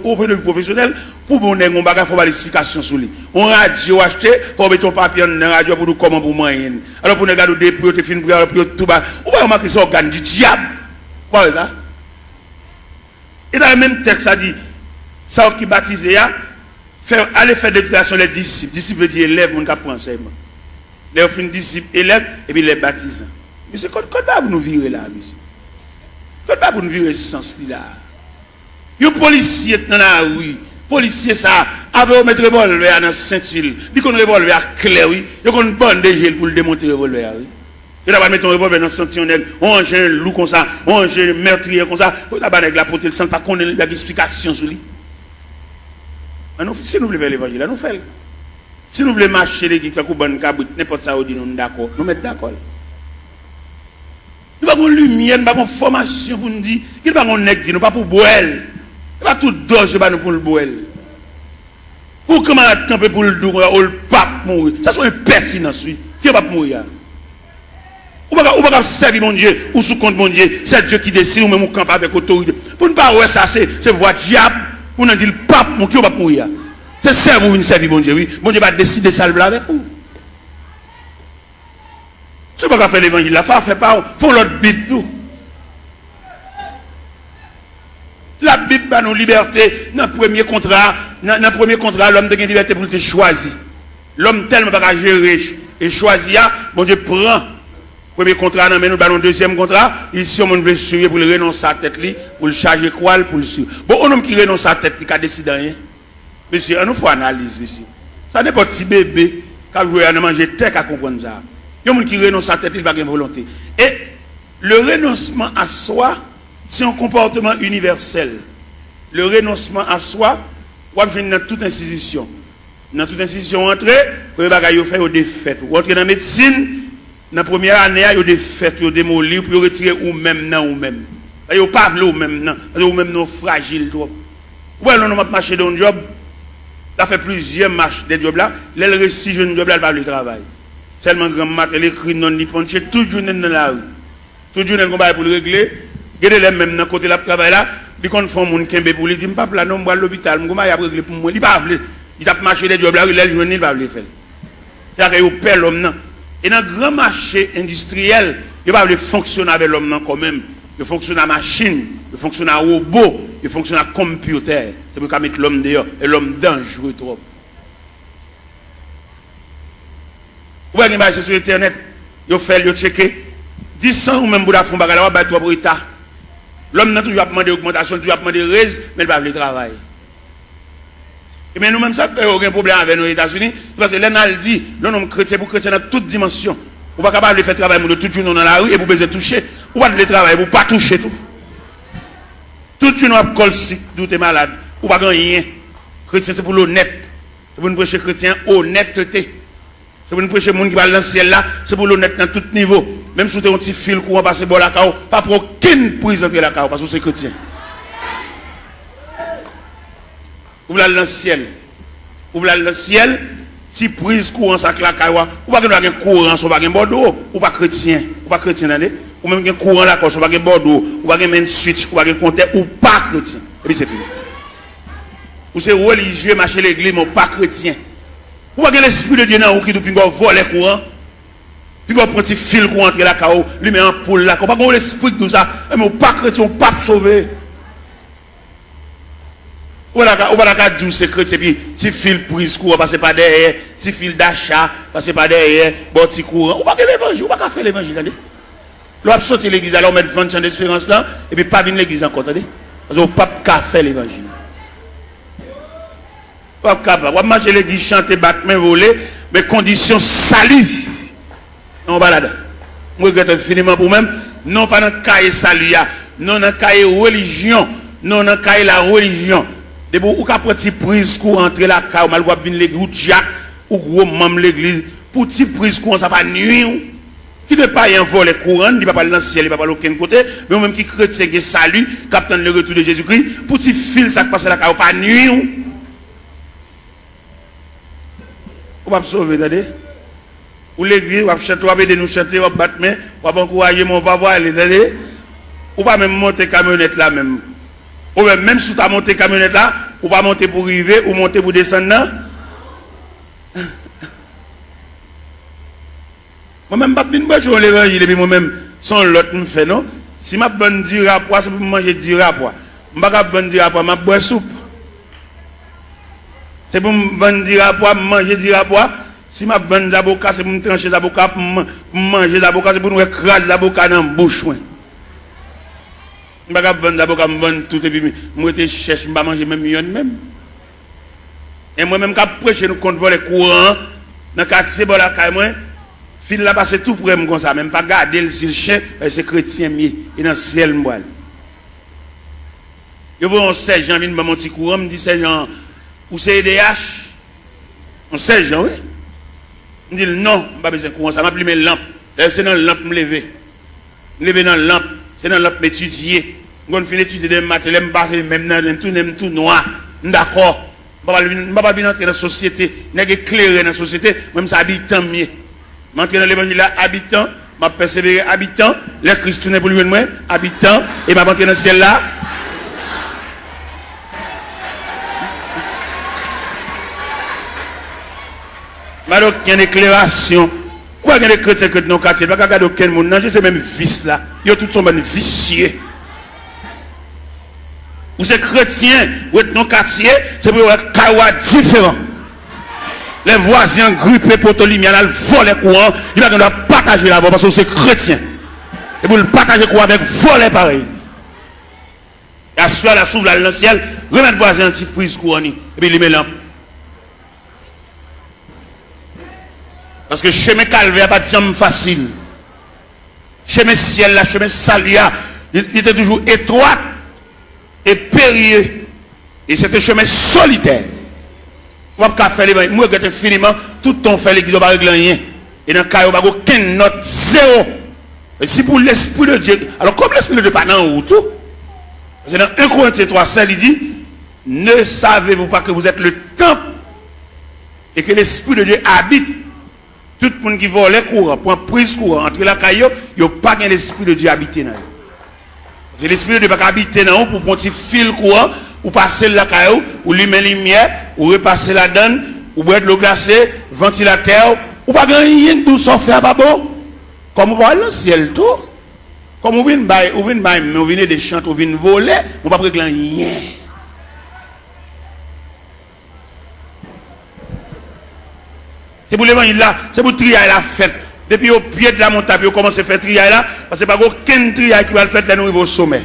au point de vue professionnel, pour qu'on ait un bagage, il faut avoir l'explication sur lui. On radio acheté, pour mettre ton papier dans la radio pour nous comment pour moyen. Alors pour nous regarder des prix, tu finis pour tout bas. On va remarquer ça organe du diable. Quoi ça? Et dans le même texte, ça dit, ça qui baptise, aller faire déclaration les disciples. Disciples veut dire élève, mon cap enseignement. Les fins disciples élèves et puis les baptisants. Mais c'est quoi pour nous virer là, monsieur? Quoi pour nous virer ce sens-là? Les policiers dans la rue, policiers ça, avec mettre revolver dans la ceinture, dit qu'on revolver à clair, oui, ils ont une bonne gel pour le démonter le revolver, oui. Il va mettre un revolver dans le sentinelle, on range un loup comme ça, on range un meurtrier comme ça, on va avec la portée, sans pas qu'on ait une explication sur lui. Si nous voulons faire l'évangile, nous faisons. Si nous voulons marcher les guides, n'importe ça, nous sommes d'accord. Nous mettons d'accord. Nous n'avons pas de lumière, nous n'avons pas de formation pour nous dire. Nous n'avons pas de nous pas pour boire. Nous n'avons pas tout d'orge pour le boire. Pour comment camper pour le dos, ou le pape mourir. Ça c'est une pertinence, oui. Qui va mourir? Ou pas servir mon Dieu, ou sous compte mon Dieu. C'est Dieu qui décide, ou même on campe avec autorité. Pour ne pas voir ça, c'est voix diable. Pour nous dire le pape, qui va mourir? C'est ça vous une servir, mon Dieu, oui. Mon Dieu va décider ça avec vous. Si vous ne faites pas l'évangile, la femme ne fait pas, il faut l'autre Bible tout. La Bible va nous liberté. Dans le premier contrat, l'homme a une liberté pour te choisir. L'homme tellement pas gérer et choisir, mon Dieu prend. Premier contrat, nous avons un deuxième contrat. Ici, on veut suivre pour le renoncer à la tête, pour le charger quoi, pour le suivre. Bon, un homme qui renonce à la tête, il a décidé rien. Monsieur, on nous faut analyse, monsieur. Ça n'est pas petit bébé qui a joué à manger tête à comprendre ça. Il y a des gens qui renoncent à la tête, il va avoir une volonté. Et le renoncement à soi, c'est un comportement universel. Le renoncement à soi, on va dans toute institution. Dans toute institution, entrer, vous allez faire des fêtes. Vous entrez dans la médecine, dans la première année, il y a des fêtes, il y a des mots libres, pour retirer ou même non ou même. Il n'y a pas de ou même non, ou même non fragile. Ouais, on va marcher dans un job. Ça fait plusieurs marches des jobs là. Les récits jeunes jobs là, ils ne travail. Seulement grand matin, les cris non nipponiques, tout journée dans la rue. Tout journée, on va pour le régler. Regardez les mêmes dans côté là travail là. Ils font mon kembe pour lui dire pas là non moi l'hôpital, moi il a régler pour moi. Il pas veut. Il a marché des jobs là, il les journée il va le faire. C'est-à-dire qu'il perd l'homme là. Et dans le grand marché industriel, il va fonctionner avec l'homme là quand même. Il fonctionne à machine, il fonctionne à robot, il fonctionne à computer. C'est pour mettre l'homme dehors. Et l'homme dangereux trop. Vous voyez, c'est sur Internet. Vous faites, vous checkez. 10 ans ou même pour la fond, vous avez pour l'État. L'homme n'a toujours demandé augmentation, toujours demandé raise, mais il va le travail. Et bien nous-mêmes, ça fait aucun problème avec nos États-Unis. Parce que l'État dit, non, chrétien pour chrétien dans toutes dimensions. Vous n'êtes pas capable de faire travail de tout le monde dans la rue et vous pouvez toucher. Vous ne pouvez pas travailler, vous ne pouvez pas toucher tout. Tout le monde a si vous êtes malade. Vous ne pouvez pas rien. Chrétien, c'est pour l'honnête. C'est pour nous prêcher chrétien, honnêteté. C'est pour nous prêcher les gens qui parlent dans le ciel là, c'est pour l'honnête dans tout niveau. Même si vous avez un petit fil courant passer par la cao, pas pour aucune prise entre la cao, parce que c'est chrétien. Vous voulez aller dans le ciel. Vous voulez aller dans le ciel, si prise courant ça la cao, ou pas que courant, ou pas que bordeaux, ou pas chrétien, ou pas chrétien, ou même un courant là, ou pas que bordeaux, ou pas que main switch, ou pas que compteur, ou pas chrétien. Et puis c'est fini. Ou c'est religieux, marcher l'église, mais pas chrétien. Ou pas que l'esprit de Dieu dans vous qui depuis qu'on vole les courants, puis qu'on prend un petit fil pour entrer la cao, lui met en poule là, qu'on pas qu'on l'esprit de tout ça, mais pas chrétien, pas sauvé. Ou va la dire c'est chrétien, puis petit fil prise courant, passer par derrière, petit fil d'achat, passer par derrière, bon petit courant. Ou pas que l'évangile, ou pas qu'à faire l'évangile, attendez. L'on a sorti l'église, alors on met 20 ans d'espérance là, et puis pas venir l'église encore, attendez. Parce qu'on pas qu'à faire l'évangile. Pas capable. On va marcher l'église, chanter, battre, main, voler, mais conditions salut. On va là-dedans. Je regrette infiniment pour même, non pas dans le cahier salut, non dans le cahier religion, non dans le cahier la religion. De bon, ou qu'après petit prise courant entre la caille, mal va venir l'église, ou Jack, ou gros membre l'église, pour petit prise courant, ça va nuire. Qui ne pas y en voler courant, il ne va pas dans le ciel, il ne va pas de aucun côté, mais même qui chrétien qui salut, captant le retour de Jésus-Christ, pour petit fil, ça passe à la caille, pas nuire. On va sauver, attendez. Ou l'église, on va chanter, on va aider nous chanter, on va battre main, on va encourager mon papa, attendez. Ou pas même monter camionnette là même. Ou même si tu as monté camionnette là, ou pas monter pour arriver, ou monter pour descendre là. Moi-même, je ne vais pas l'évangile, et puis moi-même, sans l'autre me fait, non? Si je bonne du rapport, c'est pour manger du rapport. Je ne vais pas bonne du rapport, je bois soupe. C'est pour me vendre du rapport, manger du rapport. Si je bonne des avocats, c'est pour me trancher des avocats, pour manger des avocats, c'est pour nous écraser des avocats dans la bouche. Je ne vais pas vendre des avocats, je vends tout, et puis je cherche, je ne vais pas manger même million même. Et moi-même, quand je prêche, nous comptons les courants, dans le quartier, la caille, moi, fil là passe tout pour moi comme ça, même pas garder le chien, c'est chrétien mieux, et dans le ciel, moi. Je vois un sergent, vient dans mon petit courant, me dit sergent, ou c'est EDH? Un sergent, oui. Je dis non, je n'ai pas besoin de courant, ça m'a pris mes lampes. C'est dans la lampe me lever. Me lever dans la lampe, c'est dans la lampe m'étudier. Quand je finis d'étudier des maths, je me passe même tout noir. D'accord. Je ne vais pas entrer dans la société, je ne vais pas éclairer dans la société, même ça habitant mieux. Je vais entrer dans l'évangile là, habitant, je vais persévérer habitant, les Christ tourne pour lui moi, habitant, et je vais entrer dans le ciel là. Alors, il y a une éclairation. Pourquoi il y a des chrétiens dans le quartier? Il n'y a pas aucun monde. C'est même vice là. Ils ont tous sont vicieux. Ou c'est chrétien, ou est dans le quartier, c'est pour un kawa différent. Les voisins grippés pour te lumière, ils volent les courants. Il va partager la voix parce que c'est chrétien. Et pour le partager courant avec voler pareil. Et à ce soir, la s'ouvre dans le ciel, remettre voisin un petit prise courant. Et puis il met lampe. Parce que le chemin calvaire n'est pas de jambe facile. Le chemin ciel, le chemin salia, il était toujours étroit et périlleux. Et c'était un chemin solitaire. On va faire l'évangile. Moi, je infiniment, tout ton fait l'église, on va régler rien. Et dans le cas, on va aucun note, zéro. Et si pour l'Esprit de Dieu, alors comme l'Esprit de Dieu n'est pas dans le tout, c'est dans 1 Corinthiens 3, il dit, ne savez-vous pas que vous êtes le temple et que l'Esprit de Dieu habite? Tout le monde qui vole les courants, pour prise courant, entre la caillou, il n'y a pas l'Esprit de Dieu habité dans eux. C'est l'Esprit de Dieu qui habite dans eux pour un petit fil courant, ou passer la caillou, ou lui mettre lumière, ou repasser la donne, ou boire de l'eau glacée, ventilateur, ou pas rien de tout ça fait à babo. Comme on va dans le ciel tout. Comme vous venez des chants, vous venez voler, on va pas régler rien. C'est pour l'évangile là, c'est pour trier la fête. Depuis au pied de la montagne, vous commencez à faire trier là, parce que pas aucun trier qui va le faire là, nous au sommet.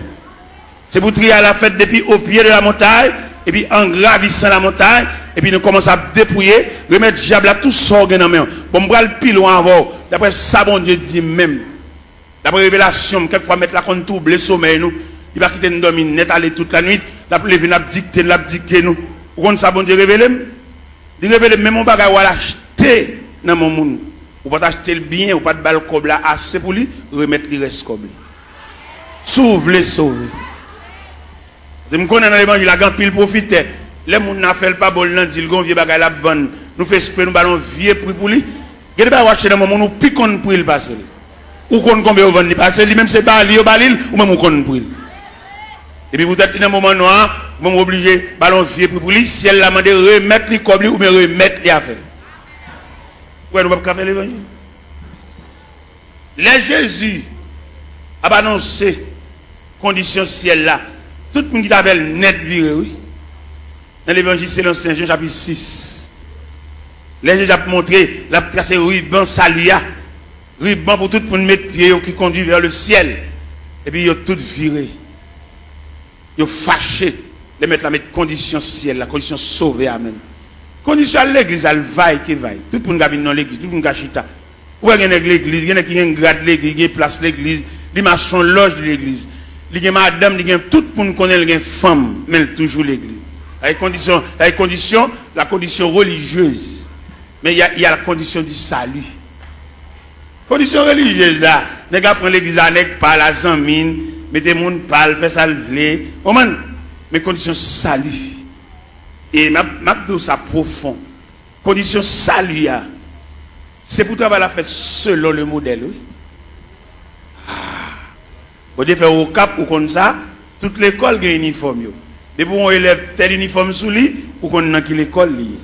C'est pour trier la fête depuis au pied de la montagne, et puis en gravissant la montagne, et puis nous commençons à dépouiller, remettre diable à tout ça dans main. Bon, on va le pile loin avant. D'après ça, bon Dieu dit même. D'après révélation, quelquefois mettre la compte tout le sommeil nous, il va quitter nous dormir net aller toute la nuit, la lever n'a dicter nous. Vous comprenez ça bon Dieu révélé? Il révèle même on bagage ou acheter dans mon monde. Ou pas acheter le bien, ou pas de balle comme là assez pour lui, remettre le reste comme lui. Sauve les sauver. Je me connais dans l'évangile, la grande pile profite. Les gens n'a fait pas bon, dit le vieux bagage la bonne. Nous fait esprit, nous ballons vieux prix pour lui. Il y a des acheter dans mon monde, nous piquons pour il passer. Ou qu'on combien on vend passer, lui même c'est pas lui au balil, ou même on connaît pour il. Et puis vous êtes dans un moment noir, vous êtes obligé ballon vieux prix pour lui, si elle l'a demandé remettre les comme lui ou bien remettre les affaires. Ouais, nous ne pouvons pas faire l'évangile. Les Jésus a annoncé condition ciel là. Tout le monde qui avait net viré, oui. Dans l'évangile selon Saint Jean chapitre 6. Les Jésus a montré, la tracé ruban saluya. Ruban pour tout le monde mettre pied qui conduit vers le ciel. Et puis ils ont tout viré. Ils ont fâché. Les mettre la mettre condition ciel, la condition sauvée, amen. Condition à l'église, elle vaille qui vaille. Tout le monde qui dans l'église, tout le monde qui a chita. Où est l'église? Il y a qui a un grade l'église, il y a place l'église, il y a son loge de l'église. Il y a madame, il y a tout le monde connaît, il y a femme, mais toujours l'église. La condition religieuse. Mais il y a la condition du salut. Condition religieuse là. Les gars prennent l'église avec par la zamine, mettez le monde parle, fait ça lever. Mais condition salut. Et ma ça profond. Condition salut. C'est pour travailler la fête selon le modèle. Oui. Vous devez faire au cap ou comme ça, toute l'école a un uniforme. Depuis qu'on élève tel uniforme sous lui, ou qu'on a qui l'école liée.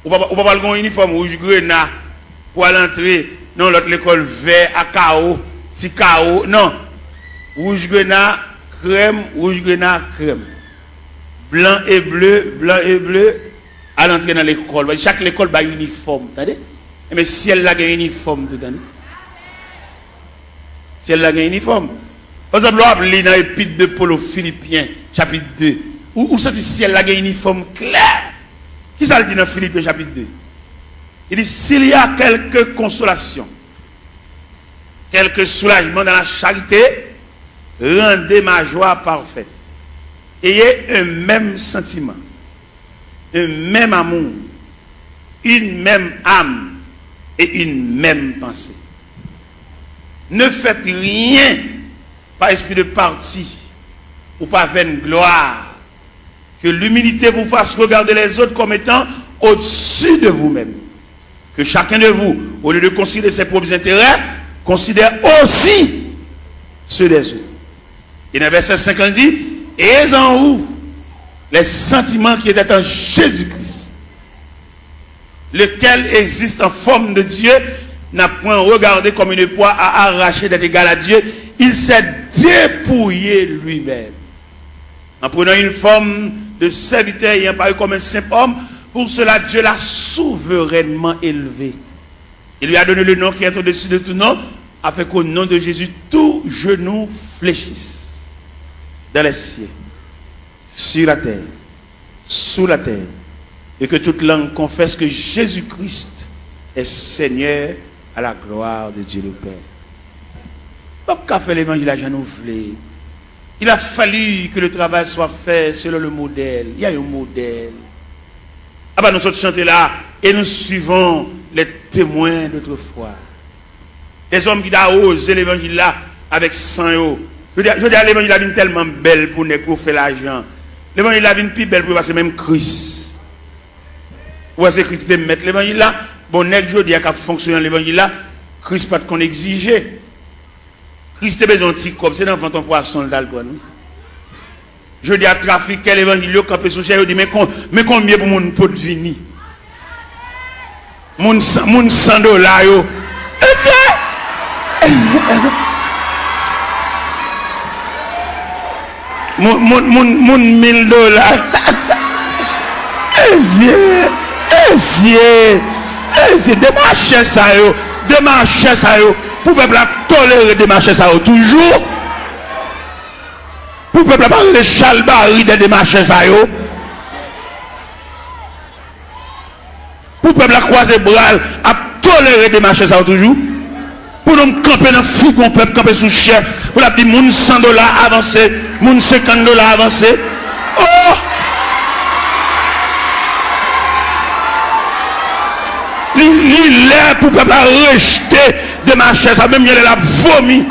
Ou pas avoir un uniforme rouge grenat pour aller entrer dans l'autre l'école vert à chaos, petit chaos. Non. Rouge grenat, crème, blanc et bleu, à l'entrée dans l'école. Chaque école a un uniforme. Mais si elle a un uniforme tout l'année. Si elle a un uniforme. Par exemple, on a dans l'épître de Paul aux Philippiens, chapitre 2. Où ça dit si elle a un uniforme clair? Qui ça le dit dans Philippiens, chapitre 2? Il dit s'il y a quelque consolation, quelque soulagement dans la charité, rendez ma joie parfaite. Ayez un même sentiment, un même amour, une même âme et une même pensée. Ne faites rien par esprit de parti ou par vaine gloire. Que l'humilité vous fasse regarder les autres comme étant au-dessus de vous-même. Que chacun de vous, au lieu de considérer ses propres intérêts, considère aussi ceux des autres. Et dans le verset 50 dit, et en vous les sentiments qui étaient en Jésus-Christ, lequel existe en forme de Dieu, n'a point regardé comme une proie à arracher d'être égal à Dieu, il s'est dépouillé lui-même. En prenant une forme de serviteur ayant paru comme un simple homme, pour cela Dieu l'a souverainement élevé. Il lui a donné le nom qui est au-dessus de tout nom, afin qu'au nom de Jésus, tout genou fléchisse dans les cieux, sur la terre, sous la terre, et que toute langue confesse que Jésus-Christ est Seigneur à la gloire de Dieu le Père. Pourquoi fait l'évangile à Jean-Nouvelé? Il a fallu que le travail soit fait selon le modèle. Il y a un modèle. Ah ben nous sommes chantés là et nous suivons les témoins d'autrefois. Des hommes qui ont osé l'évangile là avec sang. Je dis à l'évangile a une tellement belle pour nous faire l'argent. L'évangile a une plus belle pour passer même Christ. Ou est-ce que Christ te mettre l'évangile là? Bon, nèg je dis à fonctionner l'évangile là, Christ pas qu'on exigeait. Christ a besoin de petit comme c'est dans ton poisson d'alcool. Je dis à trafiquer l'évangile quand peut social je dis mais combien pour mon pot de vini? Mon $100 yo. Mon $1000. C'est des marchés ça yo. Des marchés ça yo. Pour peuple tolérer des marchés ça yo. Toujours. Pour peuple parler de chalbari des marchés ça yo. Pour peuple croiser bras à tolérer des marchés ça yo toujours. Pour nous camper dans le frigo, peuple camper sous chef. Pour la dire, moun $100 avancé, moun $50 avancé. Oh! Il est pour peuple rejeter des marchés, ça même il a vomi.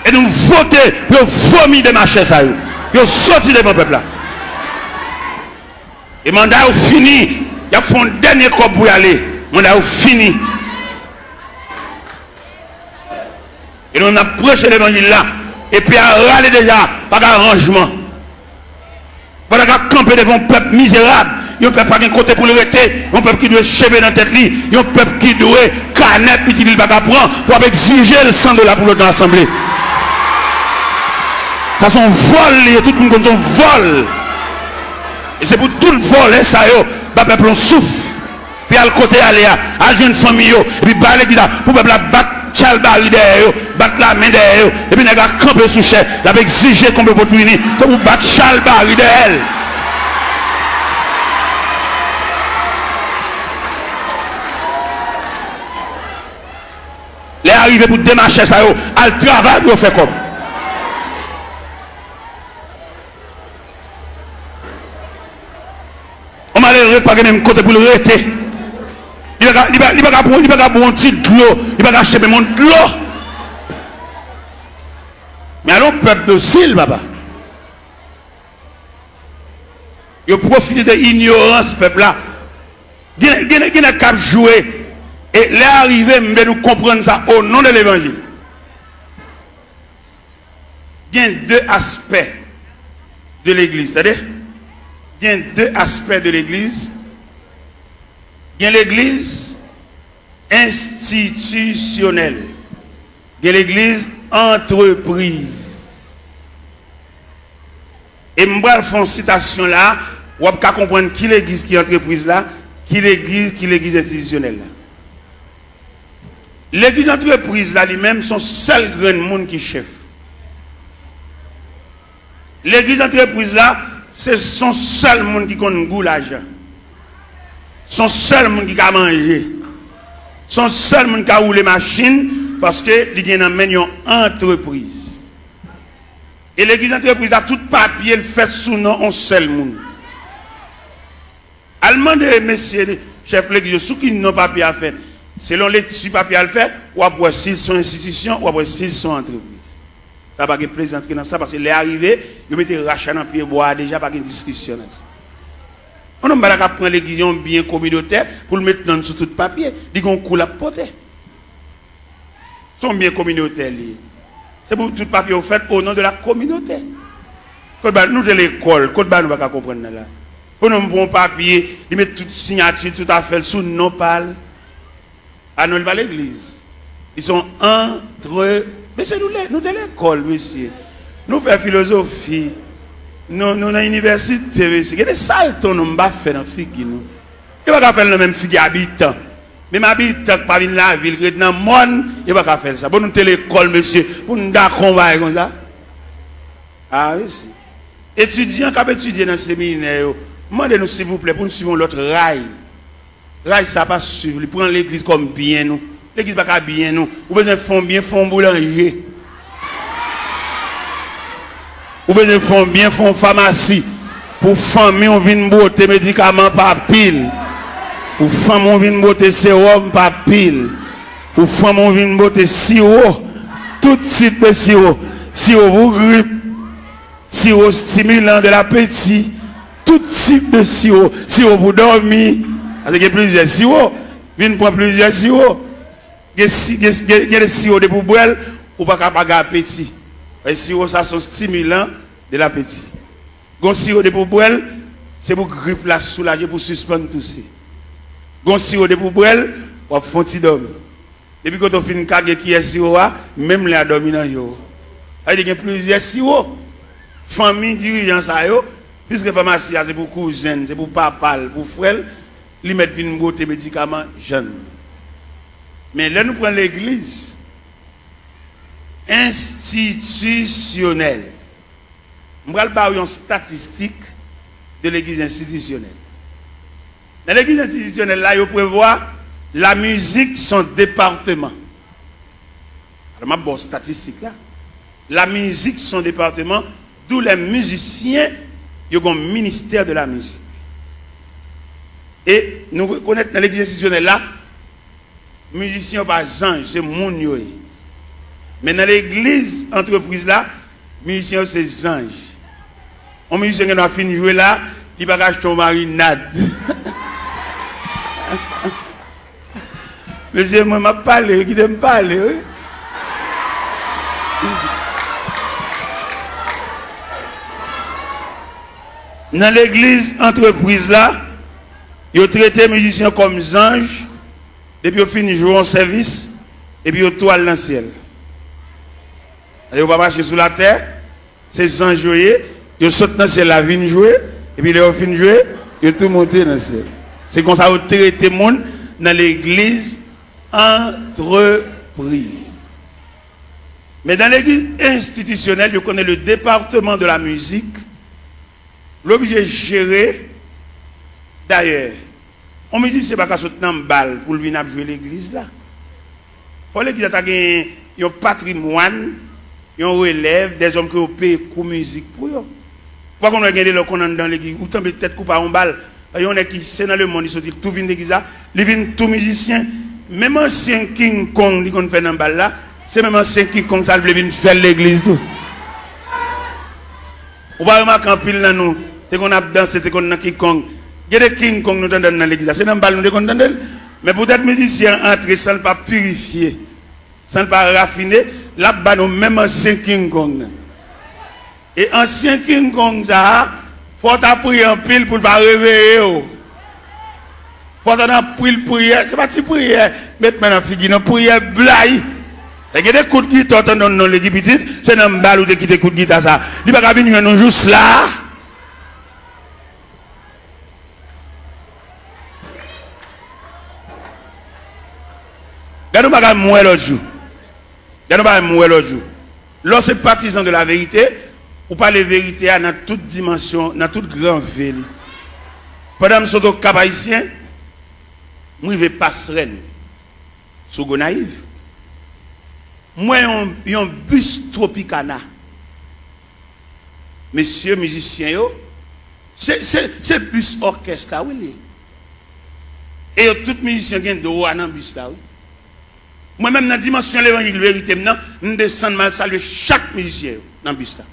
Et nous voter, nous vomi des marchés, ça. Nous sorti de mon peuple là. Et le mandat est fini. Il y a un dernier corps pour y aller. Le mandat est fini. Et nous avons prêché l'évangile là. Et puis à râler déjà, pas d'arrangement. Pas de camper devant un peuple misérable. Il y a un peuple qui a un côté pour le rester. Un peuple qui doit chever dans la tête. Il y a un peuple qui doit canette, puis il va prendre pour exiger le $100 pour l'autre assemblée. Ça c'est un vol, tout le monde comme un vol. Et c'est pour tout le vol, ça, le peuple on souffre. Puis à le côté aller à jeune famille, et puis par l'église, pour le peuple battre. Chalbari derrière, battre la main derrière, et puis il a campé sous chef, il a exigé qu'on peut pour unir, c'est pour battre Chalbari derrière. Les arrivés pour démarcher ça, à le travail, vous fait comme. On m'a l'air pas de même côté pour le rester. Il va pas prendre un petit de l'eau, il va pas acheter mon de l'eau. Mais alors, peuple docile, papa. Il profite de l'ignorance, peuple là. Il a qu'à jouer. Et les arrivés, nous comprendre ça au nom de l'évangile. Il y a deux aspects de l'église. C'est-à-dire, il y a deux aspects de l'église. Il y a l'église institutionnelle. Il y a l'église entreprise. Et je vais faire une citation là, vous pouvez comprendre qui l'église qui est entreprise là, qui l'église institutionnelle là. L'église entreprise là, lui-même, son seul grand monde qui chef. L'église entreprise là, c'est son seul monde qui connaît goût l'argent. Son seul monde qui a mangé. Son seul monde qui a roulé machine parce que il y a une entreprise. Et l'église entreprise a tout papier le fait sous nom un seul monde. Allemand de messieurs chef l'église sous qui n'ont papier à faire. Selon les papiers à le faire, ou après s'ils sont institutions ou après s'ils sont entreprises. Ça va pas plaisir entrer dans ça parce que les arrivés, ils mettent rachat dans pied bois déjà pas de discussion. On n'a pas prendre l'église bien communautaire pour le mettre dans sous tout papier. Dit qu'on coule à porter. Sont bien communautaires. C'est pour tout papier au fait au nom de la communauté. Nous de l'école, quand nous ne pas comprendre là. Pour nous prendre papier, ils mettent toute signature, tout à fait sous non parle. À nous pas l'église. Ils sont entre. Mais c'est nous de l'école, monsieur. Nous faisons philosophie. Nous dans l'université, il y a des saltons nous pas faire dans figue nous. Il va pas faire le même figue habitant. Même habitant pas venir la ville, dans le monde, il va pas faire ça. Pour nous de l'école, monsieur, pour nous d'accord comme ça. Ah oui. Étudiants qui étudié dans le séminaire, demandez-nous s'il vous plaît pour nous suivre l'autre rail. Rail ça pas suivre, il prend l'église comme bien nous. L'église pas bien nous. Vous besoin font bien font boulanger. Vous besoin font bien font pharmacie. Pour famille on vient botter médicaments par pile. Pour femme on vient botter sérum par pile. Pour femme on vient botter sirop, tout type de sirop. Sirop pour grippe, sirop stimulant de l'appétit, tout type de sirop, sirop pour dormir. Parce qu'il y a plusieurs sirops. Viens prendre plusieurs sirops. Il y a des sirops de pour boire ou pas capable d'appétit. Les sirops, ça sont stimulants de l'appétit. Les sirops de pour boire, c'est pour grippe la soulager, pour suspendre tout ça. Les sirops de pour boire, on va faire dormir. Depuis que tu as fini de qui est sirop, même les dormir dans le jour. Il y a plusieurs sirops. famille dirigeant ça yo, puisque la pharmacie c'est pour cousin, c'est pour papa, pour frère, ils mettent une beauté médicaments jeunes. Mais là nous prenons l'église institutionnelle. Je vais parler une statistique de l'église institutionnelle. Dans l'église institutionnelle, là, il prévoit la musique, son département. Alors, je vais statistique là. La musique, son département, d'où les musiciens, ils ont un ministère de la musique. Et nous reconnaissons dans l'église institutionnelle là, musiciens pas ange, c'est mon yoé. Mais dans l'église entreprise là, musiciens c'est ange. Un musicien qui a fini de jouer là, il va acheter une marinade. Monsieur, moi, je parle, qui me parle. Oui? Dans l'église entreprise là, ils ont traité les musiciens comme des anges, depuis qu'ils finissent de jouer en service, et puis ils toilent dans le ciel. Ils ne vont pas marcher sous la terre, ces anges joués, ils sautent dans le ciel, la vigne jouer, et puis ils ont fini de jouer, ils ont tout monté dans le ciel. C'est comme ça qu'ils ont traité le monde dans l'église entreprise. Mais dans l'église institutionnelle, je connais le département de la musique, l'objet de gérer. D'ailleurs, on me dit que ce n'est pas qu'à sauter dans le bal pour venir jouer l'église là. Il faut l'église ait un patrimoine, un relève, des hommes qui ont payé pour musique pour eux. Pourquoi on a gagné le qu'on dans l'église, ou tant peut-être couper un bal, il y en a qui c'est dans le monde, ils sont tout vient l'église là, ils viennent tout musiciens. Même ancien King Kong qui fait dans le bal là, c'est même ancien King Kong ça veut faire l'église tout. On va remarquer en pile là nous, c'est qu'on a dansé, c'est qu'on a King Kong. Il y a des King Kong nous dans l'église, c'est dans le bal nous qu'on entend. Mais peut-être musiciens entrer sans pas purifier, sans pas raffiner, là-bas nous même ancien King Kong. Et ancien King Kong ça, faut appuyer en pile pour ne pas réveiller. Faut appuyer prière, c'est pas une prière, mettre maintenant figure, une prière blague. Il y a des coups de guitare dans l'équipe petite, c'est dans le bal où tu quittes des coups de guitare ça. Il va pas venir nous juste là. Regardez-nous pas mourir l'autre jour. Regardez-nous pas mourir l'autre jour. Lorsque partisan de la vérité, ou pas la vérité dans toute dimension, dans toute grande ville. Pendant que je suis au Cap Haïtien, moi je vais passer sur Gonaïve. Moi j'ai un bus Tropicana. Messieurs musiciens, c'est bus orchestre, oui. Et tous les musiciens qui ont droit dans le bus là, oui. Moi-même, dans la dimension de l'évangile, vérité, je descends mal saluer chaque musicien dans le bus là.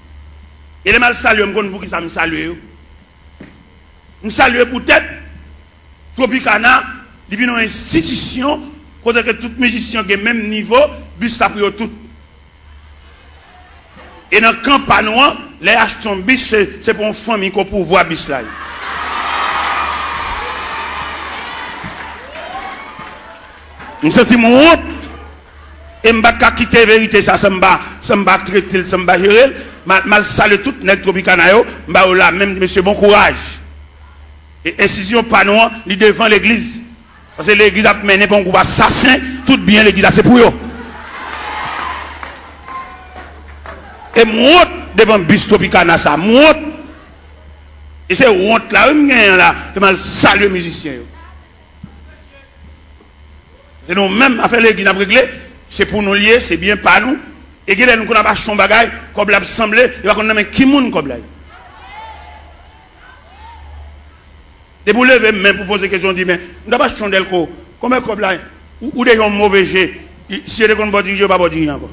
Et les mal saluer, je me dis que ça me salue. Je salue peut-être Tropicana, il vient une institution, pour que tout musicien qui est même niveau, bus là pour tout. Et dans le campagne, les achetons bus, c'est pour une famille qu'on peut voir bus là. Je sens mon honte. Et je ne vais pas quitter la vérité, ça ne va pas traiter, ça ne va pas gérer. Je salue tout le Tropicana, je vais là, même monsieur, bon courage. Et incision pas noire, il devant l'église. Parce que l'église a mené pour un groupe assassin, tout bien l'église, c'est pour eux. Et moi, devant le bus Tropicana, ça, moi. Et c'est honte là, je vais saluer les musiciens. C'est nous-mêmes, à faire l'église, à régler. C'est pour nous lier, c'est bien pas nous. Et que nous avons acheté un bagage, comme l'a semblé, il va qu'on a qui moun comme là. Et pour lever même pour poser question, dit mais nous avons acheté un delco, comment comme là, ou des gens mauvais jets, si les gens ne diriger pas diriger encore.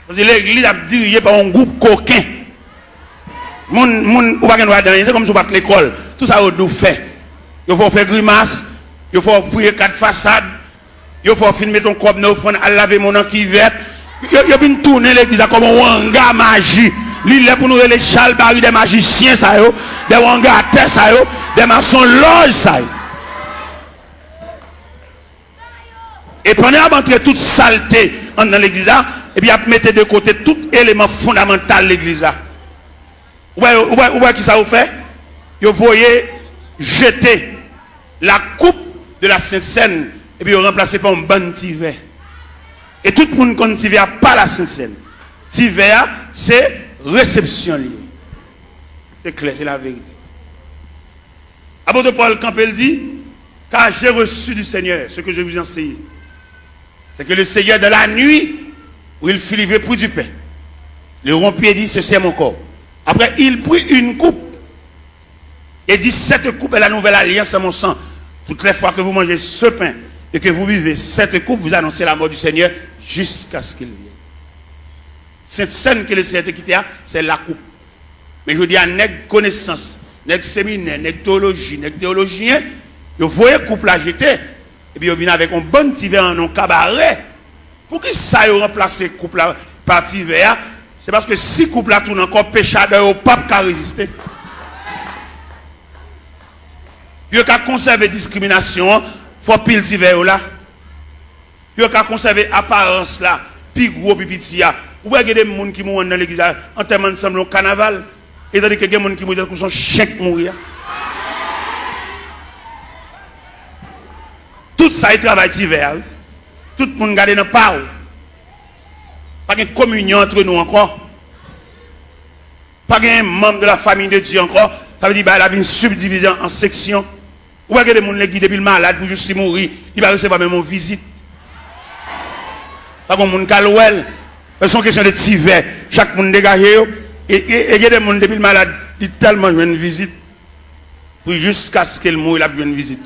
Parce que l'église a dirigé par un groupe coquin. Moun ou pas qu'on c'est comme si on bat l'école, tout ça on doit faire. Il faut faire grimace. Il faut fouiller 4 façades. Il faut filmer ton corps neuf, à laver mon qui vert. Il vient tourner l'église comme un wanga magie. Il est pour nous les chalbari des magiciens, ça yo, des wanga à terre, ça yo, des maçons loges, ça yo. Et pendant d'entrer toute saleté dans l'église, et et puis il mettre de côté tout élément fondamental de l'église. Où qui ça vous fait? Vous voyez jeter la coupe de la Sainte Seine et puis vous remplacez par un bon tiver. Et tout le monde connaît tiver pas la Sainte Seine. Tiver, c'est réception liée. C'est clair, c'est la vérité. Apôtre Paul Campbell dit, car j'ai reçu du Seigneur ce que je vous enseigne. C'est que le Seigneur, de la nuit, où il fut livré pour du pain, le rompit et dit, ceci est mon corps. Après, il prit une coupe et dit, cette coupe est la nouvelle alliance à mon sang. Toutes les fois que vous mangez ce pain et que vous buvez cette coupe, vous annoncez la mort du Seigneur jusqu'à ce qu'il vienne. Cette scène que le Seigneur quitté, c'est la coupe. Mais je dis à nègre connaissance, nègre séminaire, nègre théologie, nègre théologien, vous voyez couple la jeter, et puis vous venez avec un bon petit verre en cabaret. Pour que ça ait remplacé couple la par petit verre, c'est parce que si couple la tourne encore péchadeur au pape qui a résisté. Puis vous avez conservé discrimination, il faut pile petit verre là. Puis vous avez conservé apparence là, puis gros pipi là. Ou il y a des gens qui mourent dans l'église en termes ensemble au carnaval, et tandis que des gens qui mourent dans son chèque mourir. Tout ça est travail d'hiver. Tout le monde garde dans le pas. Pas de communion entre nous encore. Pas de membre de la famille de Dieu encore. Ça veut dire qu'il y a une subdivision en sections. Ou il y a des gens qui depuis le malade pour juste mourir. Il va recevoir même une visite. Pas de monde qui a c'est une question de tiver. Chaque monde dégagé. Et il y a des gens depuis le malade qui tellement une visite. Pour jusqu'à ce qu'il meure, il a une visite.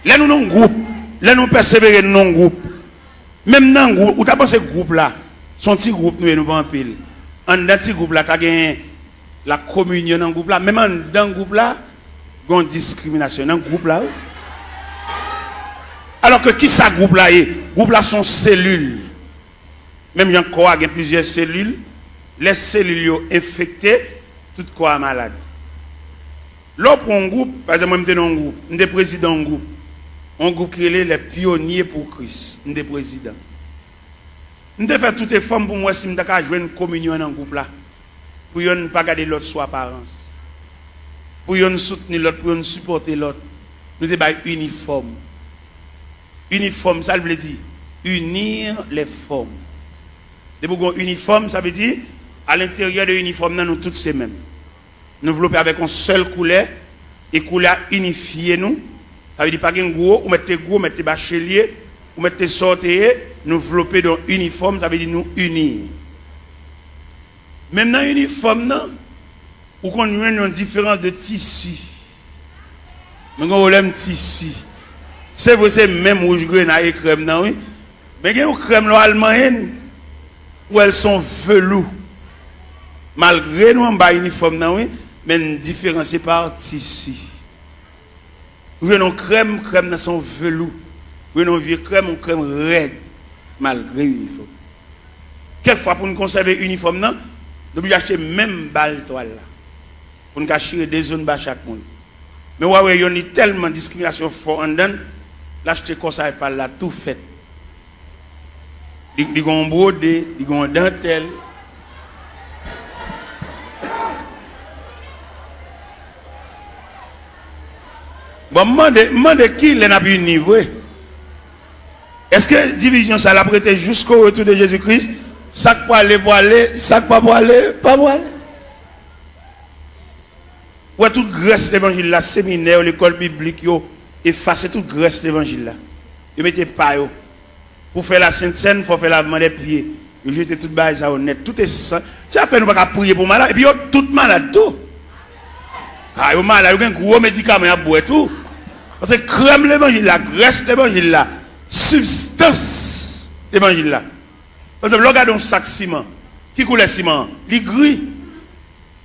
Là, nous avons un groupe. Là, nous persévérons dans un groupe. Même dans un groupe, où tu as pensé ce groupe-là, son petit groupe, nous ne pas en pile. En dans ce groupe-là, tu as gagné la communion dans le groupe-là. Même dans le groupe-là, il y a une discrimination dans le groupe-là. Alors que qui ça groupe-là est? Groupe-là sont cellules. Même il y a plusieurs cellules. Les cellules sont infectées, tout quoi malade. Là, pour un groupe, par exemple, moi, je suis dans un groupe, je suis président d'un groupe. Un groupe qui est les pionniers pour Christ. Je suis président. Je fait toutes les formes pour moi si je veux jouer une communion dans un groupe là. Pour ne pas garder l'autre sous apparence. Pour ne soutenir l'autre, pour ne supporter l'autre. Nous devons être uniforme. Uniforme, ça veut dire unir les formes. De pour uniforme, ça veut dire à l'intérieur de l'uniforme, nous tous ces mêmes. Nous développer avec une seule couleur et couleur unifiée nous. Ça veut dire pas qu'un gros, ou mettez bachelier, ou mettez sortez, nous développer dans uniforme, ça veut dire nous unir. Même dans l'uniforme, ou qu'on a une différence de tissu. Mais on a un tissu. C'est vous, c'est même rouge grenade et crème, non, oui. Mais il y a une crème allemande où elles sont velours. Malgré nous, on a un uniforme, non, oui, mais différencié par tissu. Vous avez une crème, dans son velours. Vous avez une vieille crème, une crème raide, malgré l'uniforme. Quelquefois, pour nous conserver l'uniforme, nous devons acheter même balle toile là. Pour nous cacher des zones bas chaque monde. Mais ouais, il y a tellement de discrimination fort en dedans. L'acheter comme ça, par là, tout fait. Ils ont brodé, ils ont dentelle. Bon, demande qui n'a pas eu niveau. Est-ce que division ça l'a prêté jusqu'au retour de Jésus-Christ? Ça pour aller, ça pas pour aller, pas pour aller. Ouais, toute grâce l'évangile là, séminaire, l'école biblique, yo, effacer toute grâce l'évangile là. Vous mettez pas yo. Pour faire la Sainte Seine, il faut faire lavement des pieds. Vous jetez toute base à honnête. Tout est ça. C'est après nous pas prier pour malade. Et puis yo, tout malade tout. Ah, yo malade, yo un gros médicament à boire tout. Parce que crème l'évangile là, graisse l'évangile là, substance l'évangile là. Par exemple, regardez un sac ciment. Qui coule le ciment? Il est gris.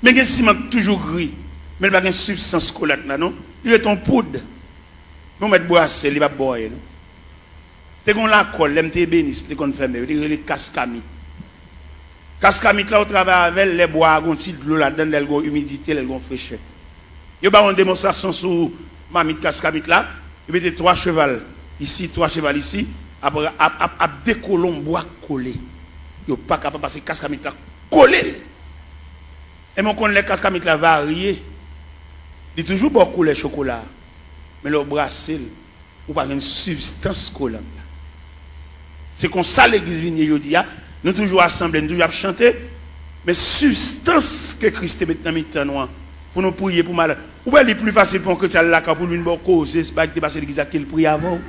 Mais il y a un ciment toujours gris. Mais il n'y a pas de substance collate là, non? Il est en poudre. Nous mettons boisser, il va boire. C'est qu'on la colle, l'MT bénis, c'est qu'on fait, il y a cascamite. Cascamite là, on travaille avec les bois, on tire de l'eau là-dedans, elle a humidité, elle a fraîcheur. Il y a une démonstration sur mamite cascamite là, il y a 3 chevals. ici, 3 chevals ici, après, à décoller bois collé. Il n'y a pas capable parce que cascamite là collé. Et mon connaît les cascamite là varié. Il y a toujours beaucoup de chocolat. Mais le brassel, ou pas une substance collante. C'est comme ça l'église vient aujourd'hui. Nous toujours assemblés, nous toujours chanter. Mais substance que Christ met dans le temps pour nous prier pour mal. Ou bien il est plus facile pour un chrétien là pour lui une cause, c'est pas que passer l'église qu'il prie avant.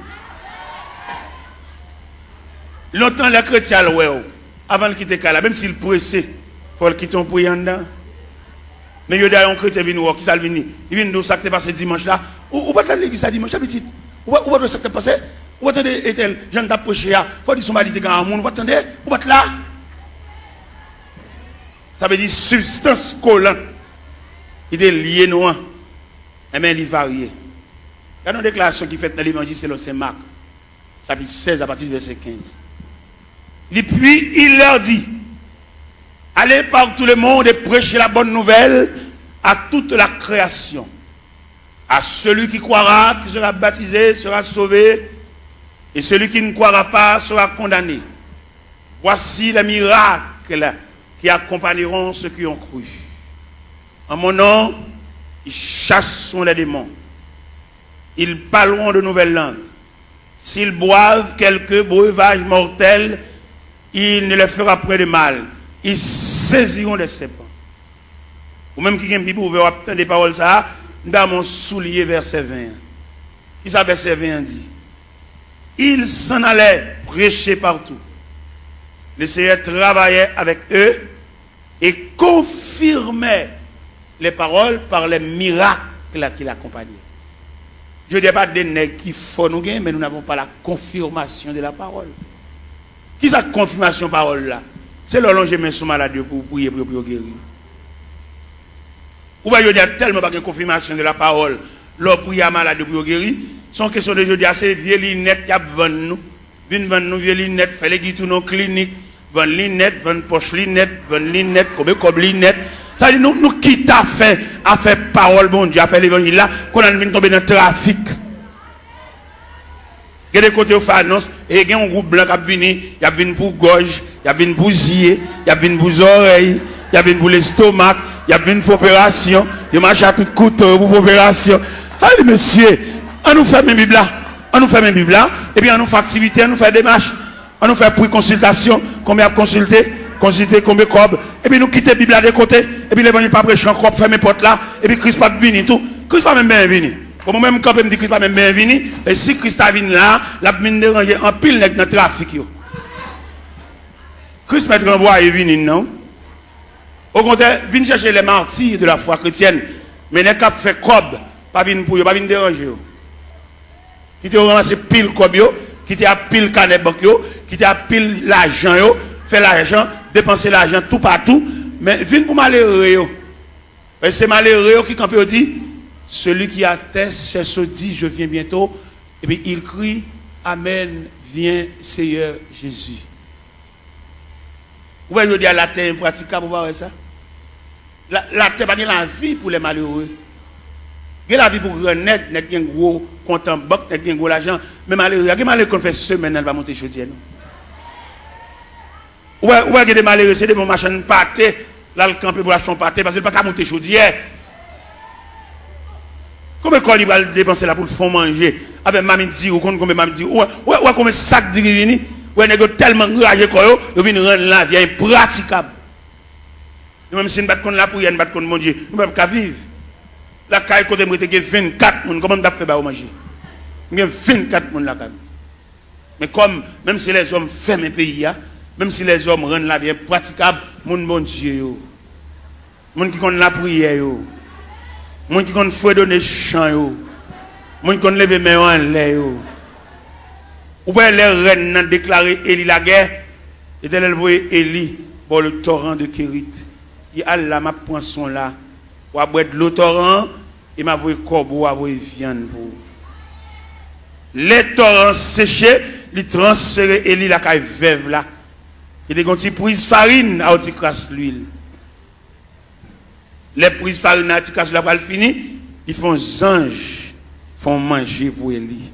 Longtemps les chrétiens avant de quitter Kala, même s'il pressé, il faut le quitter en priant dedans. Mais il y a un chrétien qui vient qui ça vient, il vient nous ça qui passé dimanche là. Ou pas l'église à dimanche petit. Ou pas ça qui passé. Ou attendez Ethel, Jean d'approcher là, faut dire son mari était grand monde, ou attendez, ou pas là. Ça veut dire substance collante. Il est lié noir. Et bien il varie. Il y a une déclaration qui fait dans l'évangile selon Saint Marc, chapitre 16 à partir du verset 15. Et puis il leur dit, allez par tout le monde et prêchez la bonne nouvelle à toute la création. À celui qui croira, qui sera baptisé, sera sauvé, et celui qui ne croira pas sera condamné. Voici les miracles qui accompagneront ceux qui ont cru. En mon nom, ils chasseront les démons. Ils parleront de nouvelles langues. S'ils boivent quelques breuvages mortels, il ne leur fera point de mal. Ils saisiront des serpents. Ou même qui a une Bible ouverte, des paroles ça, dans mon soulier verset 20. Qui ça verset 20 dit? Ils s'en allaient prêcher partout. Le Seigneur travaillait avec eux et confirmait les paroles par les miracles qui l'accompagnaient. Je ne dis pas des nègres qui font nous gagner, mais nous n'avons pas la confirmation de la parole. Qui est cette confirmation de la parole là? C'est le long que je mets sous malade pour prier pour guérir. Ou bien je dis tellement pas de confirmation de la parole, l'on prie à malade pour guérir. Son question de jeudi, c'est vieux lunettes qui a vendu nous. Viens vendre nous vieux lunettes, fait les guides nos cliniques, vendre lunettes, vendre poche lunettes, vendre lunettes, comme lunettes. Ça dit nous qui t'a fait parole bon Dieu, a fait l'évangile là, qu'on a venu tomber dans le trafic. Il y a des côtés où fait annonce, et il y a un groupe blanc qui a venu, il y a venu pour gorge, il y a venu pour zier, il y a venu pour oreilles, il y a venu pour l'estomac, il y a venu pour opération, il marche à tout couteau pour opération. Allez monsieur, on nous fait mes Bibles là, on nous fait mes Bibles là, et puis on nous fait activité, on nous fait démarche, on nous fait pour consultation, combien à consulter combien de cob, et puis nous quitter la Bible là de côté, et puis l'évangile pas prêcher encore, fermer porte là, et puis Christ pas venu tout. Christ pas même bien venu. Pour moi-même, quand je me dis Christ pas même bien venu, et si Christ a venu là, la mine déranger en pile dans le trafic. Christ m'a renvoyé et venu, non? Au contraire, vient chercher les martyrs de la foi chrétienne, mais les cap fait cob, pas venir pour eux, pas venir déranger. Qui te ramassé pile cob, qui te a pile canet banque, qui te a pile l'argent, fait l'argent, dépenser l'argent tout partout, mais viens pour malheureux. Et c'est malheureux qui, quand il dit, celui qui atteste, c'est ce dit, je viens bientôt, et puis il crie, Amen, viens Seigneur Jésus. Vous voyez, je dis à la terre impraticable, vous voyez ça? La terre, pas la vie pour les malheureux. Il y a la vie pour renaître, il y a un gros compte en banque, il y a un gros l'argent, mais malheureux, il y a des malheureux qui fait semaine, elle va monter chaudière. Ouais, il y a des malheureux, c'est des bons machins pâtés, là, le camp pour acheter un pâté, parce qu'il n'y a pas qu'à monter chaudière. Combien de il va dépenser là pour le fond manger? Avec mamie dit, ou combien mamie dit, ouais, combien de sacs de vini? Ouais, il y a tellement enragé que vous venez rendre la vie impraticable. Même si nous battons la prière, nous battons mon Dieu, nous ne pouvons pas vivre. La caille côté moi, il y a 24 personnes, comment on a fait pour manger? Il y a 24 personnes là. Mais comme, même si les hommes ferment un pays, même si les hommes rendent la vie impraticable, mon bon Dieu, mon qui connaît la prière, mon qui connaît fouet donner chant, mon qui connaît lever main en l'air. Ou bien les reines ont déclaré Élie la guerre, et elle voyait Élie pour le torrent de Kérit. Il a là ma poisson là, ou à boire de l'eau torrent, et m'a voulu corbeau, à voulu viande pour. Les torrents séchés, ils transféraient Élie la caille veuve là. Il y a des prises farine à petit crasse l'huile. Les prises farine à petit crasse la balle fini, ils font anges, font manger pour Élie.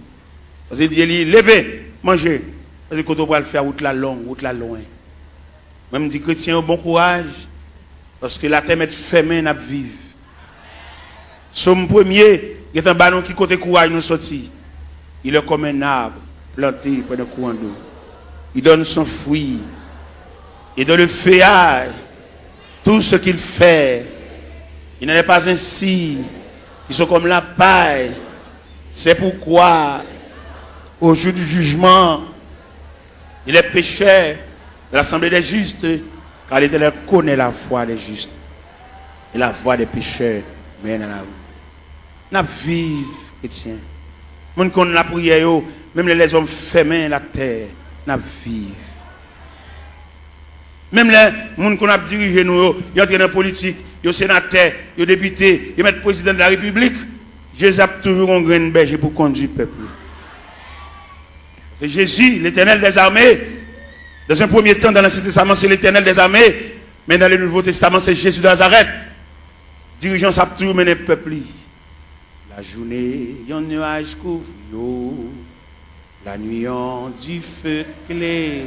Parce qu'il dit, levez, mangez. Parce que quand on va le faire, route la longue, route la loin. Même dit chrétien, bon courage. Parce que la terre est fermée, n'a vivre. Somme premier, il y a un ballon qui côté courage nous sorti. Il est comme un arbre planté près d'un courant d'eau. Il donne son fruit. Et dans le feuillage, tout ce qu'il fait, il n'en est pas ainsi. Ils sont comme la paille. C'est pourquoi, au jour du jugement, il est pécheur de l'assemblée des justes, car l'Éternel connaît la foi des justes et la voix des pécheurs. Mais nous vivons, chrétiens. Nous connaissons la prière, même les hommes fermés la terre, nous vivons. Même les gens qu'on a dirigé nous, ils entrent dans la politique, ils sont sénateurs, ils sont députés, ils mettent président de la République. Jésus a toujours un grain de berger pour conduire le peuple. C'est Jésus, l'Éternel des armées. Dans un premier temps, dans l'Ancien Testament, c'est l'Éternel des armées. Mais dans le Nouveau Testament, c'est Jésus de Nazareth. Dirigeant, ça toujours mener le peuple. La journée, il y a un nuage couvre. La nuit, on du feu clair.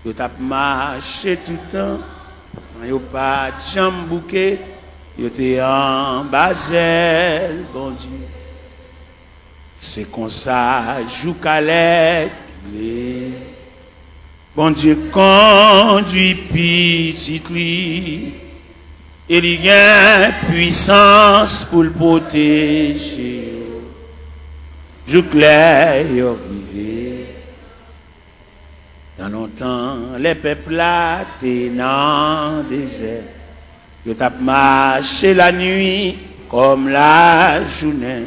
Yo tap marché tout le temps, yo pas de jambes bouquet, yo te en basel, bon Dieu. C'est comme ça, joue calette, bon Dieu conduit petit lit, et il y a puissance pour le protéger. Joue clair, yo privé. Dans longtemps, les peuples là, t'es dans le désert. Ils t'ont marché la nuit comme la journée.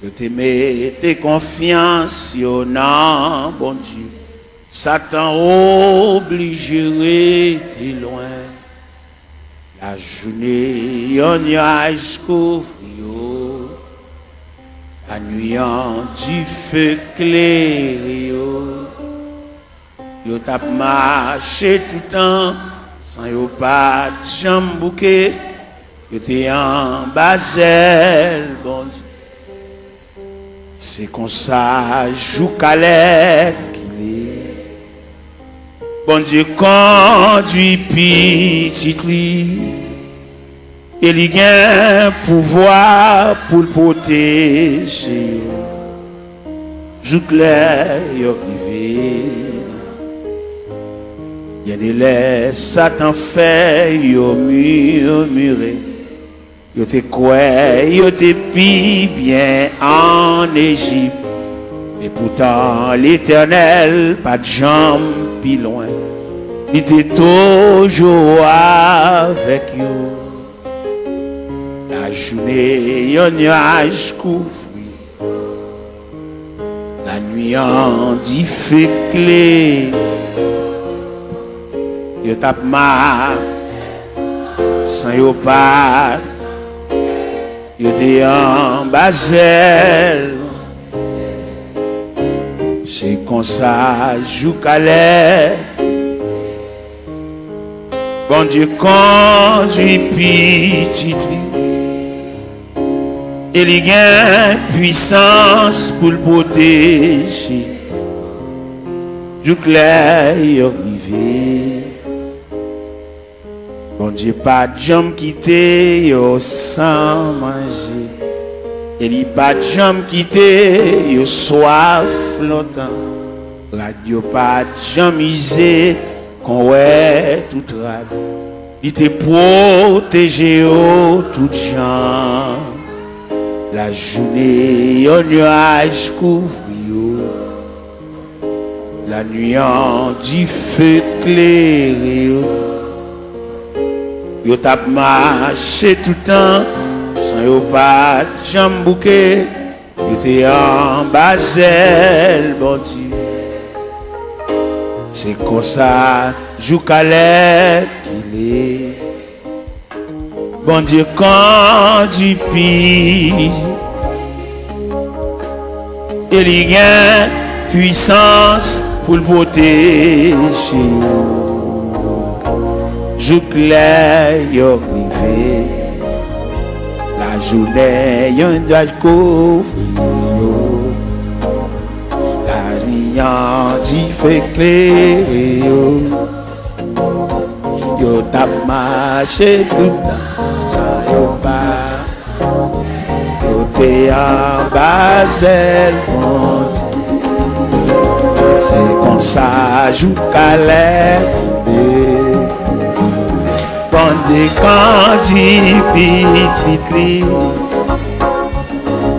Ils te mettent confiance, yo non, bon Dieu. Satan obligé t'es loin. La journée, yon nuage couvre yo. La nuit, en du feu clair yo. Yo tap marché tout le temps, sans yo pas de jambes bouquet, yo te en basel, bon Dieu. C'est comme ça, joue calais qu'il est. Bon Dieu conduit petit lit, et il a un pouvoir pour le protéger. Joue clair, yo privé. Il y a des laits, Satan fait, yo murmuré. Yo te quoi, yo te pi bien en Égypte. Et pourtant, l'Éternel, pas de jambes pi loin. Il était toujours avec yo. La journée, yon nuage couvre. La nuit, en dit fait clé. Yo tap ma sans yo pas yo te en basel. C'est comme ça joue calais. Bon Dieu conduit petit et il gagne puissance pour le protéger. Joue clair yo rivé. Bon Dieu, pas de jambes quitter yo sans manger. Et il pas de jambes quitter yo soif longtemps. Radio pas de jambes misé qu'on ouais tout rade. Il te protégé yo tout gens. La journée au nuage couvre yo. La nuit en du feu clair yo. Yo tap marché tout le temps, sans yo pas de jambes bouquet, yo te en basel, bon Dieu. C'est comme ça, joue calais qu'il est. Bon Dieu conduit pis, il y a puissance pour le protéger. Joue clair, yo privé. La journée, yon doit couvrir. lumière qui fait éclairer yo tap marché tout temps sans yo pas côté en Basel c'est comme ça joue Calais Bandé quand tu petit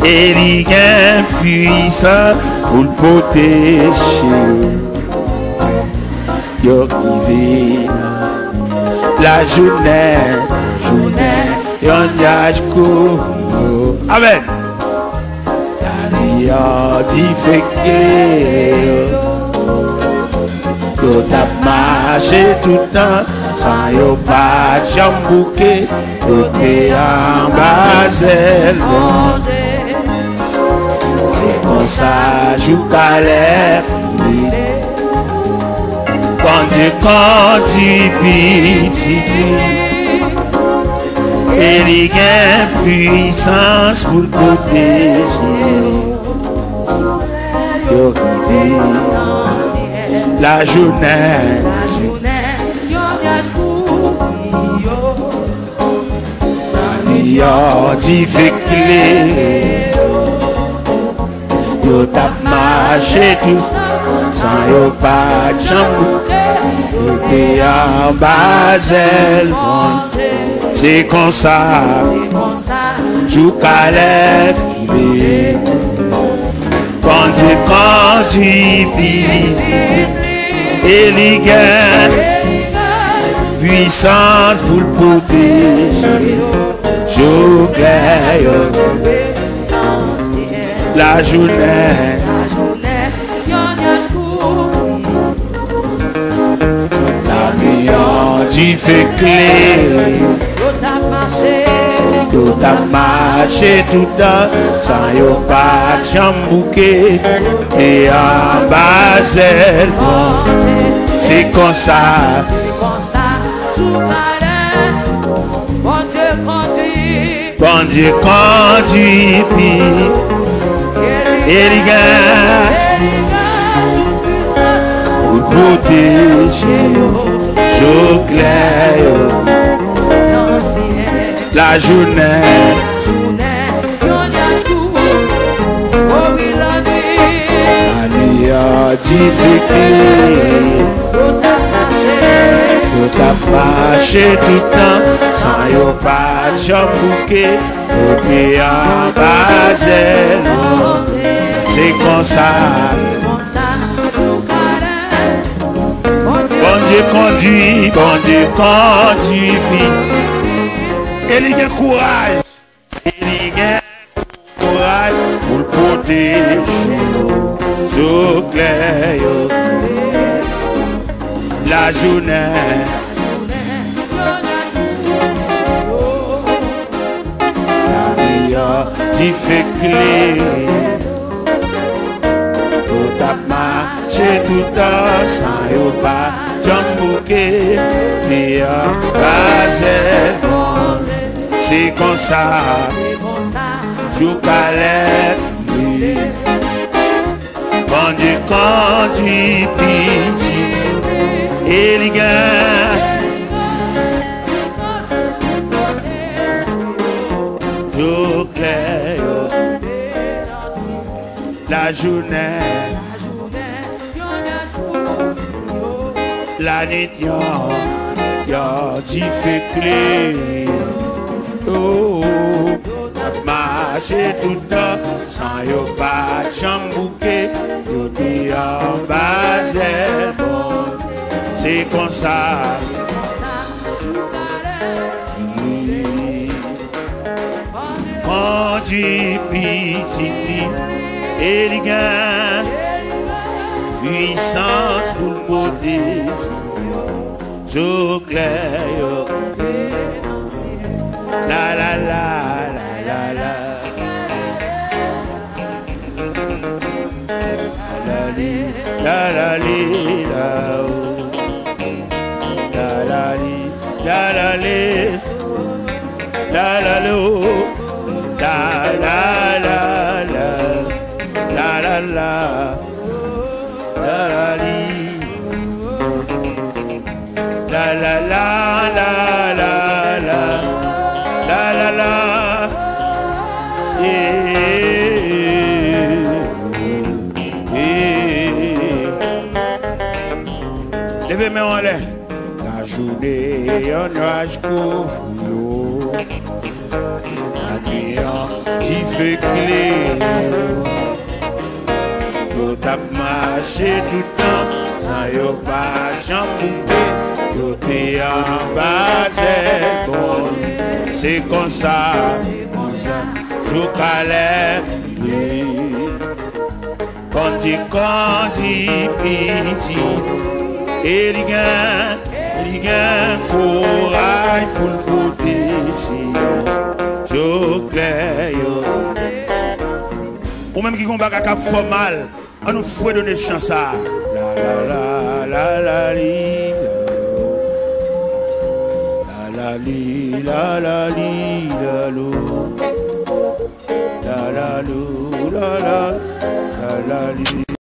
et il est puissant pour le protéger. Yo qui la journée, yon yaj kou. Amen. Yon di feke yo tap marché tout temps sans yo pas jambouke yo te en Basel. C'est comme ça joue Calais. Quand tu petit et il gagne puissance pour le protéger. Yo la journée, yo dit fait clé. Yo tap marché tout sans yo pas de jambes. Yo te en Basel. C'est comme ça, joue Calais. Quand tu pises, et il gagne puissance pour le protéger. Joue clair, la journée, la nuit, tu fais clé. Yo tap marché tout le temps sans yo pas jambouke et en Basel. C'est comme ça. Bon Dieu conduit et les gars pour protéger jour clair. La journée, la nuit, tu fais clé. Yo tap marché tout le temps sans yo pas de jambouke yo te en Basel. C'est comme ça. Bon Dieu conduit, il y a courage, pour le protéger, so clair, la journée, la nuit, tu fais clé, pour ta marché tout le temps, sans yo pas jambouke, et en Basel. C'est comme ça, joue Calais, quand tu conduis petit, et les gars, joue clair, la journée, la nuit, yo, tu fais clé. Oh, marcher tout le temps sans yo pas jambouke yo te en Basel. C'est comme ça. Quand tu petit et les gars puissance pour le protéger jour clair. La la la la la la la la li la la la li la la li la la lo la la la la la la la la li. La la la la la la la la la. Levez mes en l'air. La journée en nuage court. La nuit en qui fait clair. Yo tap marché tout le temps sans yo pas jambouté. Yo te en bas bon. C'est comme ça. Jou calais. Conti piti. Et il gagne courage pour le protéger. Je clair. Ou même qui combat à mal, on nous faut donner chance à. La la la la li. La la li la la li la lo. La la lo la la la li.